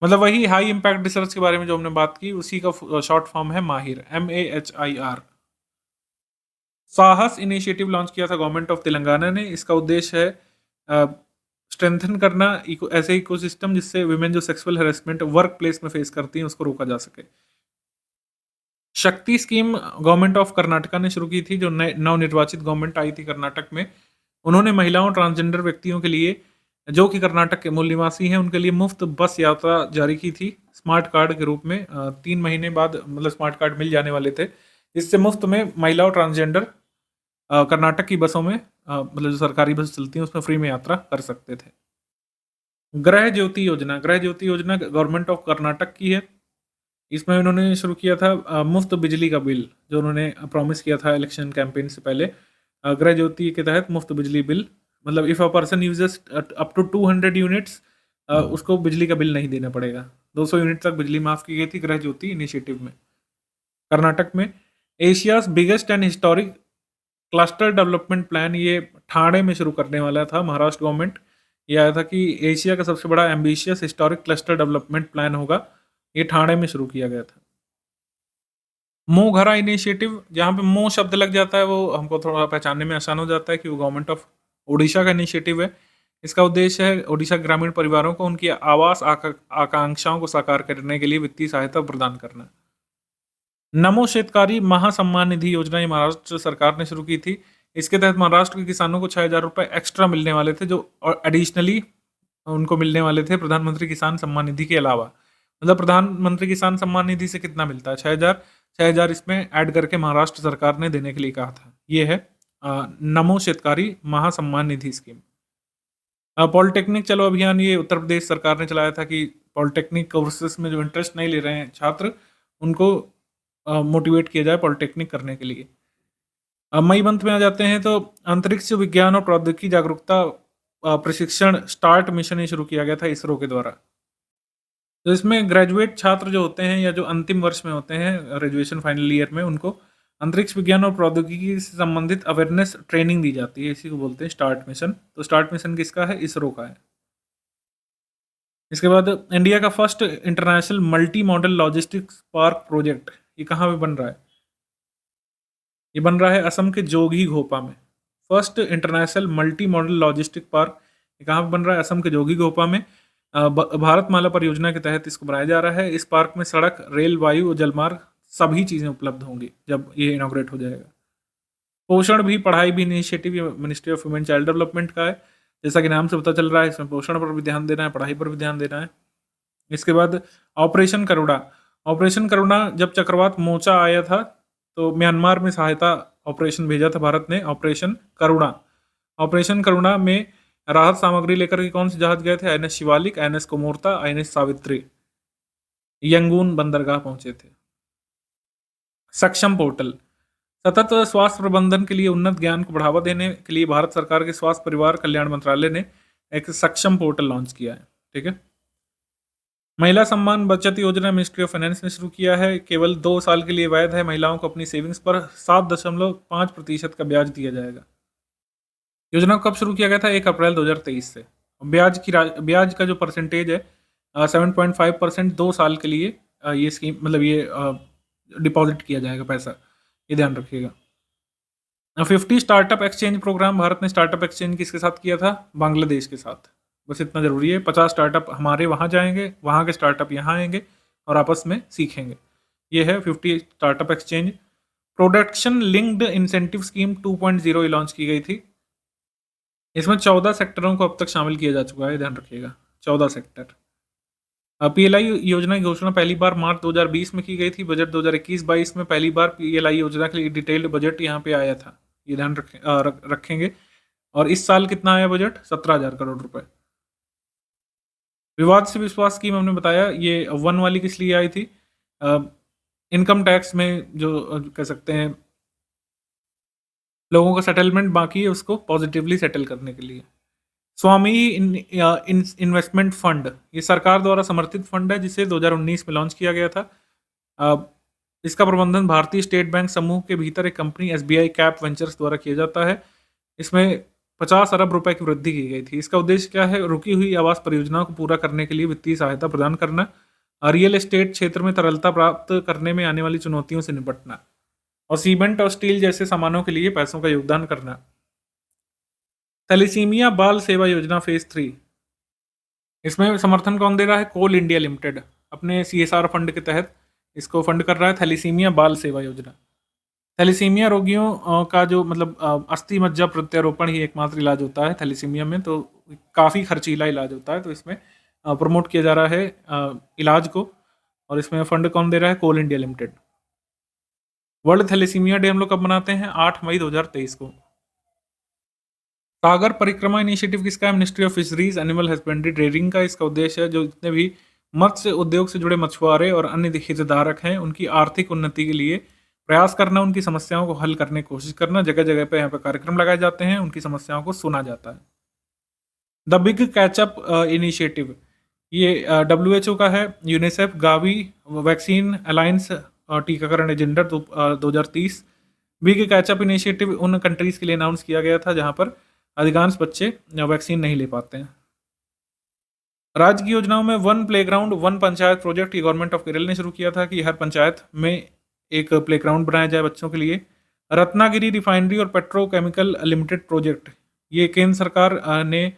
मतलब वही हाई इम्पैक्ट रिसर्च के बारे में जो हमने बात की, उसी का शॉर्ट फॉर्म है माहिर, MAHIR। साहस इनिशिएटिव लॉन्च किया था गवर्नमेंट ऑफ तेलंगाना ने। इसका उद्देश्य है स्ट्रेंथन करना ऐसे इकोसिस्टम जिससे वुमेन जो सेक्सुअल हैरेसमेंट वर्क प्लेस में फेस करती हैं उसको रोका जा सके। शक्ति स्कीम गवर्नमेंट ऑफ कर्नाटका ने शुरू की थी, जो नवनिर्वाचित गवर्नमेंट आई थी कर्नाटक में। उन्होंने महिलाओं ट्रांसजेंडर व्यक्तियों के लिए जो कि कर्नाटक के मूल निवासी हैं उनके लिए मुफ्त बस यात्रा जारी की थी स्मार्ट कार्ड के रूप में। 3 महीने बाद मतलब स्मार्ट कार्ड मिल जाने वाले थे, इससे मुफ्त में महिलाओं ट्रांसजेंडर कर्नाटक की बसों में मतलब जो सरकारी बस चलती हैं उसमें फ्री में यात्रा कर सकते थे। गृह ज्योति योजना गवर्नमेंट ऑफ कर्नाटक की है। इसमें उन्होंने शुरू किया था मुफ्त बिजली का बिल, जो उन्होंने प्रॉमिस किया था इलेक्शन कैंपेन से पहले। गृह ज्योति के तहत मुफ्त बिजली बिल, मतलब if a person uses up to 200 units उसको बिजली का बिल नहीं देना पड़ेगा। 200 यूनिट तक बिजली माफ की गई थी गृह ज्योति इनिशिएटिव में कर्नाटक में। Asia's biggest and historic cluster development plan, ये ठाणे में शुरू करने वाला था महाराष्ट्र गवर्नमेंट। ये आया था कि एशिया का सबसे बड़ा ambitious historic cluster development plan होगा, ये ठाणे में शुरू किया गया था। मोघरा इनिशिएटिव, जहाँ पे मो शब्द लग जाता है वो हमको थोड़ा पहचानने में आसान हो जाता है कि वो गवर्नमेंट ऑफ ओडिशा का इनिशिएटिव है। इसका उद्देश्य है ओडिशा ग्रामीण परिवारों को उनकी आवास आकांक्षाओं को साकार करने के लिए वित्तीय सहायता प्रदान करना। नमो शेतकारी महासम्मान निधि योजना ये महाराष्ट्र सरकार ने शुरू की थी। इसके तहत महाराष्ट्र के किसानों को 6,000 रुपये एक्स्ट्रा मिलने वाले थे, जो एडिशनली उनको मिलने वाले थे प्रधानमंत्री किसान सम्मान निधि के अलावा। मतलब प्रधानमंत्री किसान सम्मान निधि से कितना मिलता है? 6,000 इसमें ऐड करके महाराष्ट्र सरकार ने देने के लिए कहा था। ये है नमो शेतकारी महासम्मान निधि स्कीम। पॉलिटेक्निक चलो अभियान, ये उत्तर प्रदेश सरकार ने चलाया था कि पॉलिटेक्निक कोर्सेज में जो इंटरेस्ट नहीं ले रहे हैं छात्र, उनको मोटिवेट किया जाए पॉलिटेक्निक करने के लिए। मई मंथ में आ जाते हैं तो अंतरिक्ष विज्ञान और प्रौद्योगिकी जागरूकता प्रशिक्षण स्टार्ट मिशन शुरू किया गया था इसरो के द्वारा। तो इसमें ग्रेजुएट छात्र जो होते हैं या जो अंतिम वर्ष में होते हैं ग्रेजुएशन फाइनल ईयर में, उनको अंतरिक्ष विज्ञान और प्रौद्योगिकी से संबंधित अवेयरनेस ट्रेनिंग दी जाती है। इसी को बोलते हैं स्टार्ट मिशन। तो स्टार्ट मिशन किसका है? इसरो का है। इसके बाद इंडिया का first international multi modal logistics park project, ये कहाँ पे बन रहा है? ये बन रहा है असम के जोगीघोपा में। First international multi modal logistic park ये कहाँ पे बन रहा है? असम के जोगीघोपा में। भारतमाला परियोजना के तहत इसको बनाया जा रहा है। इस पार्क में सड़क, रेल, वायु और जलमार्ग सभी चीज़ें उपलब्ध होंगी जब ये इनॉग्रेट हो जाएगा। पोषण भी, पढ़ाई भी initiative ministry of women child development का है। जैसा कि नाम से पता चल रहा है, इसमें पोषण पर भी ध्यान देना है, पढ़ाई पर भी ध्यान देना है। इसके बाद ऑपरेशन करुणा जब चक्रवात मोचा आया था तो म्यांमार में सहायता ऑपरेशन भेजा था भारत ने, ऑपरेशन करुणा में राहत सामग्री लेकर के कौन से जहाज गए थे? INS Shivalik, INS कोमोर्ता, INS Savitri, Yangon बंदरगाह पहुंचे थे। सक्षम पोर्टल, सतत स्वास्थ्य प्रबंधन के लिए उन्नत ज्ञान को बढ़ावा देने के लिए भारत सरकार के स्वास्थ्य परिवार कल्याण मंत्रालय ने एक सक्षम पोर्टल लॉन्च किया है। ठीक है। महिला सम्मान बचत योजना मिनिस्ट्री ऑफ फाइनेंस ने शुरू किया है। केवल 2 साल के लिए वैध है। महिलाओं को अपनी सेविंग्स पर 7.5% का ब्याज दिया जाएगा। योजना को कब शुरू किया गया था? 1 अप्रैल 2023 से। ब्याज का जो परसेंटेज है 7.5% 2 साल के लिए ये स्कीम, मतलब ये डिपॉजिट किया जाएगा पैसा, ये ध्यान रखिएगा। 50 स्टार्टअप एक्सचेंज प्रोग्राम भारत ने स्टार्टअप एक्सचेंज किसके साथ किया था? बांग्लादेश के साथ। बस इतना जरूरी है। 50 स्टार्टअप हमारे वहाँ जाएंगे, वहाँ के स्टार्टअप यहाँ आएंगे और आपस में सीखेंगे। ये है 50 startup exchange. Production linked incentive scheme 2.0 launch की गई थी। इसमें 14 सेक्टरों को अब तक शामिल किया जा चुका है, ध्यान रखिएगा 14 सेक्टर। पीएलआई योजना की घोषणा पहली बार मार्च 2020 में की गई थी। बजट 2021-22 में पहली बार पीएलआई योजना के लिए डिटेल्ड बजट यहाँ पे आया था, ये ध्यान रखेंगे। और इस साल कितना आया बजट? 17,000 करोड़ रुपए। विवाद से विश्वास स्कीम हमने बताया, ये 1 वाली किस लिए आई थी? इनकम टैक्स में जो कह सकते हैं लोगों का सेटलमेंट बाकी है, उसको पॉजिटिवली सेटल करने के लिए। स्वामी इन्वेस्टमेंट फंड, ये सरकार द्वारा समर्थित फंड है जिसे 2019 में लॉन्च किया गया था। इसका प्रबंधन भारतीय स्टेट बैंक समूह के भीतर एक कंपनी एसबीआई कैप वेंचर्स द्वारा किया जाता है। इसमें 50 अरब रुपए की वृद्धि की गई थी। इसका उद्देश्य क्या है? रुकी हुई आवास परियोजनाओं को पूरा करने के लिए वित्तीय सहायता प्रदान करना, रियल एस्टेट क्षेत्र में तरलता प्राप्त करने में आने वाली चुनौतियों से निपटना और सीमेंट और स्टील जैसे सामानों के लिए पैसों का योगदान करना। थैलेसीमिया बाल सेवा योजना फेज 3, इसमें समर्थन कौन दे रहा है? कोल इंडिया लिमिटेड अपने सीएसआर फंड के तहत इसको फंड कर रहा है। थैलेसीमिया बाल सेवा योजना। थैलेसीमिया रोगियों का जो मतलब अस्थि मज्जा प्रत्यारोपण ही एकमात्र इलाज होता है थैलेसीमिया में, तो काफ़ी खर्चीला इलाज होता है, तो इसमें प्रमोट किया जा रहा है इलाज को। और इसमें फंड कौन दे रहा है? Coal India limited. World thalassaemia day हम लोग कब मनाते हैं? 8 मई 2023 को। सागर परिक्रमा इनिशिएटिव किसका है? Ministry of fisheries animal husbandry trading का। इसका उद्देश्य है जो जितने भी मत्स्य उद्योग से जुड़े मछुआरे और अन्य हितधारक हैं उनकी आर्थिक उन्नति के लिए प्रयास करना, उनकी समस्याओं को हल करने की कोशिश करना। जगह जगह पे यहाँ पे कार्यक्रम लगाए जाते हैं, उनकी समस्याओं को सुना जाता है। द बिग कैचअप इनिशिएटिव, ये WHO का है। यूनिसेफ गावी वैक्सीन अलायंस टीकाकरण एजेंडा 2030। बिग कैचअप इनिशिएटिव उन कंट्रीज के लिए अनाउंस किया गया था जहां पर अधिकांश बच्चे वैक्सीन नहीं ले पाते हैं। राज्य की योजनाओं में 1 प्लेग्राउंड 1 पंचायत प्रोजेक्ट ये गवर्नमेंट ऑफ केरल ने शुरू किया था कि हर पंचायत में एक प्लेग्राउंड बनाया जाए बच्चों के लिए। रत्नागिरी रिफाइनरी और पेट्रोकेमिकल लिमिटेड प्रोजेक्ट, ये केंद्र सरकार ने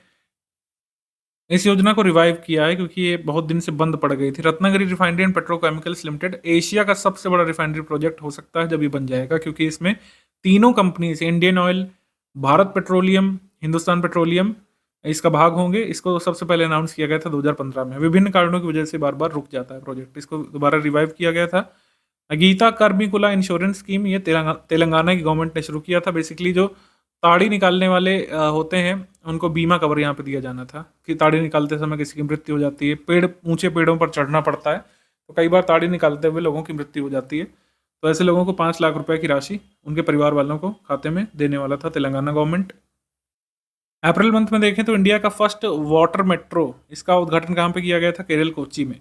इस योजना को रिवाइव किया है क्योंकि ये बहुत दिन से बंद पड़ गई थी। Ratnagiri refinery and petrochemicals limited Asia का सबसे बड़ा रिफाइनरी प्रोजेक्ट हो सकता है जब ये बन जाएगा, क्योंकि इसमें तीनों companies Indian oil, Bharat petroleum, Hindustan petroleum इसका भाग होंगे। इसको सबसे पहले अनाउंस किया गया था 2015 में। विभिन्न कारणों की वजह से बार बार रुक जाता है प्रोजेक्ट, इसको दोबारा रिवाइव किया गया था। गीता कर्मिकुला इंश्योरेंस स्कीम, ये तेलंगाना की गवर्नमेंट ने शुरू किया था। बेसिकली जो ताड़ी निकालने वाले होते हैं उनको बीमा कवर यहाँ पे दिया जाना था कि ताड़ी निकालते समय किसी की मृत्यु हो जाती है, पेड़ ऊंचे पेड़ों पर चढ़ना पड़ता है, तो कई बार ताड़ी निकालते हुए लोगों की मृत्यु हो जाती है। तो ऐसे लोगों को 5 लाख रुपए की राशि उनके परिवार वालों को खाते में देने वाला था तेलंगाना गवर्नमेंट। अप्रैल मंथ में देखें तो इंडिया का फर्स्ट वाटर मेट्रो, इसका उद्घाटन कहाँ पे किया गया था? केरल कोच्चि में।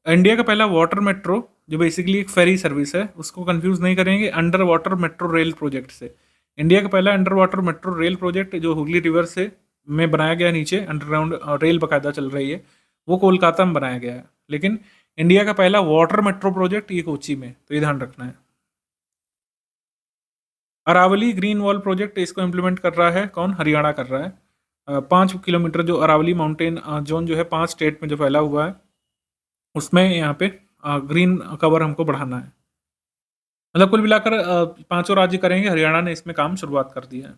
इंडिया का पहला वाटर मेट्रो जो बेसिकली एक फेरी सर्विस है, उसको कंफ्यूज नहीं करेंगे under water metro rail project से। इंडिया का पहला under water metro rail project जो हुगली रिवर से में बनाया गया, नीचे अंडरग्राउंड रेल बकायदा चल रही है, वो कोलकाता में बनाया गया है। लेकिन इंडिया का पहला वाटर मेट्रो प्रोजेक्ट ये कोच्चि में, तो ये ध्यान रखना है। अरावली ग्रीन वॉल प्रोजेक्ट, इसको इम्प्लीमेंट कर रहा है कौन? हरियाणा कर रहा है। 5 किलोमीटर जो अरावली माउंटेन जोन जो है 5 स्टेट में जो फैला हुआ है, उसमें यहाँ पे ग्रीन कवर हमको बढ़ाना है। मतलब कुल मिलाकर 5 राज्य करेंगे, हरियाणा ने इसमें काम शुरुआत कर दिया है।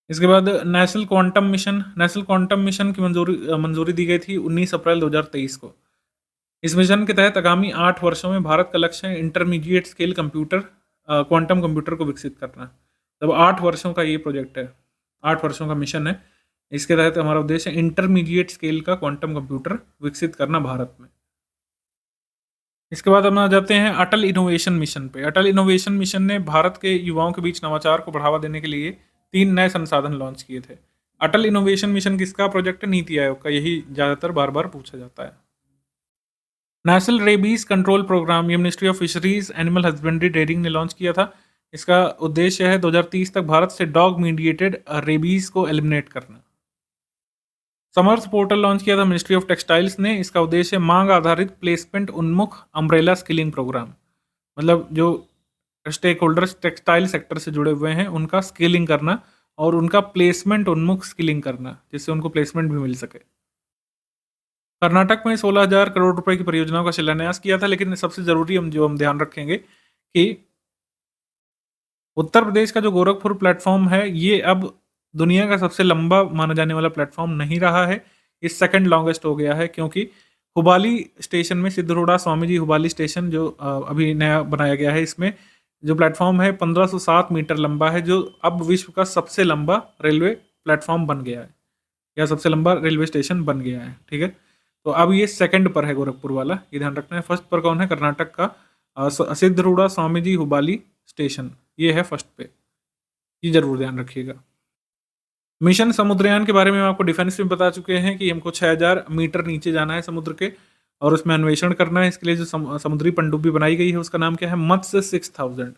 इसके बाद नेशनल क्वांटम मिशन की मंजूरी दी गई थी 19 अप्रैल 2023 को। इस मिशन के तहत आगामी 8 वर्षों में भारत का लक्ष्य है intermediate scale computer quantum computer को विकसित करना। तब 8 वर्षों का ये प्रोजेक्ट है, 8 वर्षों का मिशन है। इसके तहत हमारा उद्देश्य है इंटरमीडिएट स्केल का क्वांटम कंप्यूटर विकसित करना भारत में। इसके बाद हम आ जाते हैं अटल इनोवेशन मिशन पे। अटल इनोवेशन मिशन ने भारत के युवाओं के बीच नवाचार को बढ़ावा देने के लिए 3 नए संसाधन लॉन्च किए थे। अटल इनोवेशन मिशन किसका प्रोजेक्ट है? नीति आयोग का। यही ज्यादातर बार बार पूछा जाता है। नेशनल रेबीज कंट्रोल प्रोग्राम, ये ministry of fisheries animal husbandry trading ने लॉन्च किया था। इसका उद्देश्य है 2030 तक भारत से डॉग मीडिएटेड रेबीज को एलिमिनेट करना। समर्थ पोर्टल लॉन्च किया था मिनिस्ट्री ऑफ टेक्सटाइल्स ने। इसका उद्देश्य है मांग आधारित प्लेसमेंट उन्मुख अम्ब्रेला स्किलिंग प्रोग्राम, मतलब जो स्टेक होल्डर्स टेक्सटाइल सेक्टर से जुड़े हुए हैं उनका स्किलिंग करना और उनका प्लेसमेंट उन्मुख स्किलिंग करना, जिससे उनको प्लेसमेंट भी मिल सके। कर्नाटक में 16,000 करोड़ रुपए की परियोजनाओं का शिलान्यास किया था, लेकिन सबसे जरूरी हम ध्यान रखेंगे कि उत्तर प्रदेश का जो गोरखपुर प्लेटफॉर्म है ये अब दुनिया का सबसे लंबा माना जाने वाला प्लेटफॉर्म नहीं रहा है, ये सेकंड लॉन्गेस्ट हो गया है, क्योंकि हुबाली स्टेशन में सिद्धरूढ़ा स्वामी जी हुबाली स्टेशन जो अभी नया बनाया गया है, इसमें जो प्लेटफॉर्म है 1507 मीटर लंबा है, जो अब विश्व का सबसे लंबा रेलवे प्लेटफॉर्म बन गया है या सबसे लंबा रेलवे स्टेशन बन गया है। ठीक है, तो अब ये सेकंड पर है गोरखपुर वाला, ये ध्यान रखना है। फर्स्ट पर कौन है? कर्नाटक का सिद्धरूढ़ा स्वामी जी हुबाली स्टेशन, ये है फर्स्ट पे, ये जरूर ध्यान रखिएगा। मिशन समुद्रयान के बारे में आपको डिफेंस में बता चुके हैं कि हमको 6000 मीटर नीचे जाना है समुद्र के और उसमें अन्वेषण करना है। इसके लिए जो समुद्री पनडुब्बी बनाई गई है उसका नाम क्या है? मत्स्य 6000।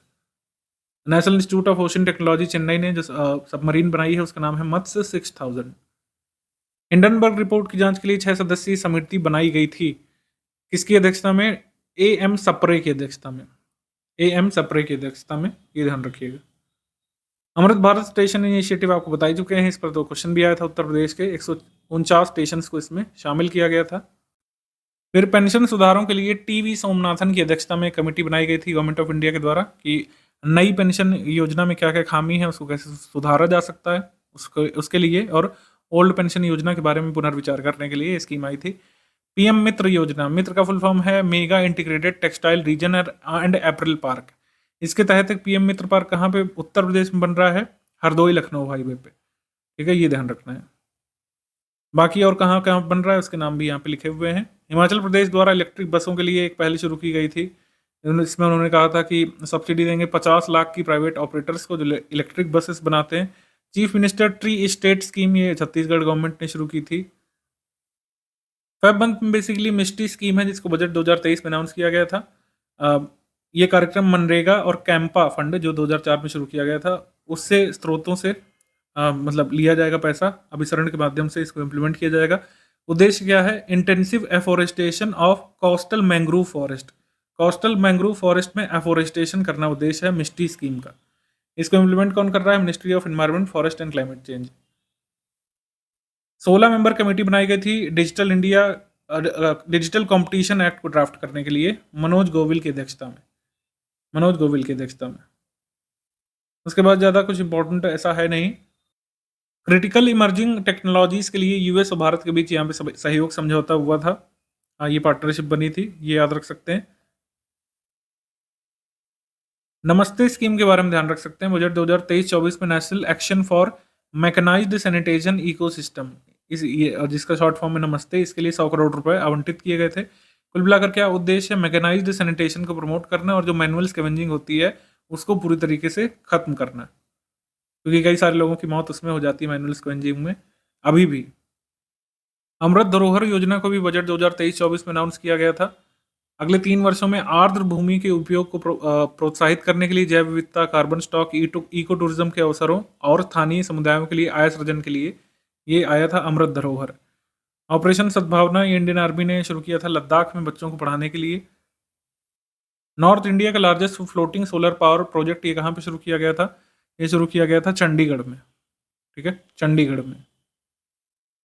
National institute of ocean technology Chennai ने जो सबमरीन बनाई है उसका नाम है मत्स्य 6000। हिंडनबर्ग रिपोर्ट की जांच के लिए 6 सदस्यीय समिति बनाई गई थी, किसकी अध्यक्षता में? एएम सप्रे की अध्यक्षता में, एएम सप्रे की अध्यक्षता में, ये ध्यान रखिएगा। अमृत भारत स्टेशन इनिशिएटिव आपको बता चुके हैं, इस पर तो क्वेश्चन भी आया था। उत्तर प्रदेश के 149 स्टेशन को इसमें शामिल किया गया था। फिर पेंशन सुधारों के लिए टीवी सोमनाथन की अध्यक्षता में कमेटी बनाई गई थी गवर्नमेंट ऑफ इंडिया के द्वारा कि नई पेंशन योजना में क्या क्या खामी है, उसको कैसे सुधारा जा सकता है, उसके लिए, और ओल्ड पेंशन योजना के बारे में पुनर्विचार करने के लिए स्कीम आई थी। पीएम मित्र योजना, मित्र का फुल फॉर्म है mega integrated textile reason and April park. इसके तहत एक पीएम मित्र पार्क कहाँ पे उत्तर प्रदेश में बन रहा है? हरदोई लखनऊ हाईवे पे। ठीक है, ये ध्यान रखना है। बाकी और कहाँ कहाँ बन रहा है उसके नाम भी यहाँ पे लिखे हुए हैं। हिमाचल प्रदेश द्वारा इलेक्ट्रिक बसों के लिए एक पहल शुरू की गई थी, इसमें उन्होंने कहा था कि सब्सिडी देंगे 50 लाख की प्राइवेट ऑपरेटर्स को जो इलेक्ट्रिक बसेस बनाते हैं। Chief minister tree state scheme ये छत्तीसगढ़ गवर्नमेंट ने शुरू की थी। फेब मंथ में बेसिकली मिस्ट्री स्कीम है जिसको बजट 2023 में अनाउंस किया गया था। ये कार्यक्रम मनरेगा और कैंपा फंड जो 2004 में शुरू किया गया था उससे स्रोतों से मतलब लिया जाएगा पैसा, अभिसरण के माध्यम से इसको इम्प्लीमेंट किया जाएगा। उद्देश्य क्या है? Intensive afforestation of coastal mangrove forest, coastal mangrove forest में एफोरेस्टेशन करना उद्देश्य है मिस्ट्री स्कीम का। इसको इम्प्लीमेंट कौन कर रहा है? Ministry of environment, forest and climate change. 16 member committee बनाई गई थी digital India digital competition act को ड्राफ्ट करने के लिए मनोज गोविल की अध्यक्षता में, मनोज गोविल की अध्यक्षता में। उसके बाद ज़्यादा कुछ इंपॉर्टेंट ऐसा है नहीं। क्रिटिकल इमर्जिंग टेक्नोलॉजीज के लिए यूएस और भारत के बीच यहाँ पे सहयोग समझौता हुआ था, ये पार्टनरशिप बनी थी, ये याद रख सकते हैं। नमस्ते स्कीम के बारे में ध्यान रख सकते हैं। बजट 2023-24 में national action for mechanised sanitation ecosystem, जिसका शॉर्ट फॉर्म है नमस्ते, इसके लिए 100 करोड़ रुपए आवंटित किए गए थे। कुल मिलाकर क्या उद्देश्य है? मैकेनाइज्ड सैनिटेशन को प्रमोट करना और जो मैनुअल स्कैवेंजिंग होती है उसको पूरी तरीके से खत्म करना, क्योंकि कई सारे लोगों की मौत उसमें हो जाती है मैनुअल स्कैवेंजिंग में अभी भी। अमृत धरोहर योजना को भी बजट 2023-24 में अनाउंस किया गया था। अगले 3 वर्षों में आर्द्र भूमि के उपयोग को प्रोत्साहित करने के लिए जैव विविधता, कार्बन स्टॉक, इको टूरिज्म के अवसरों और स्थानीय समुदायों के लिए आय सृजन के लिए ये आया था अमृत धरोहर। ऑपरेशन सद्भावना ये इंडियन आर्मी ने शुरू किया था लद्दाख में बच्चों को पढ़ाने के लिए। नॉर्थ इंडिया का largest floating solar power project ये कहाँ पे शुरू किया गया था? ये शुरू किया गया था चंडीगढ़ में। ठीक है, चंडीगढ़ में।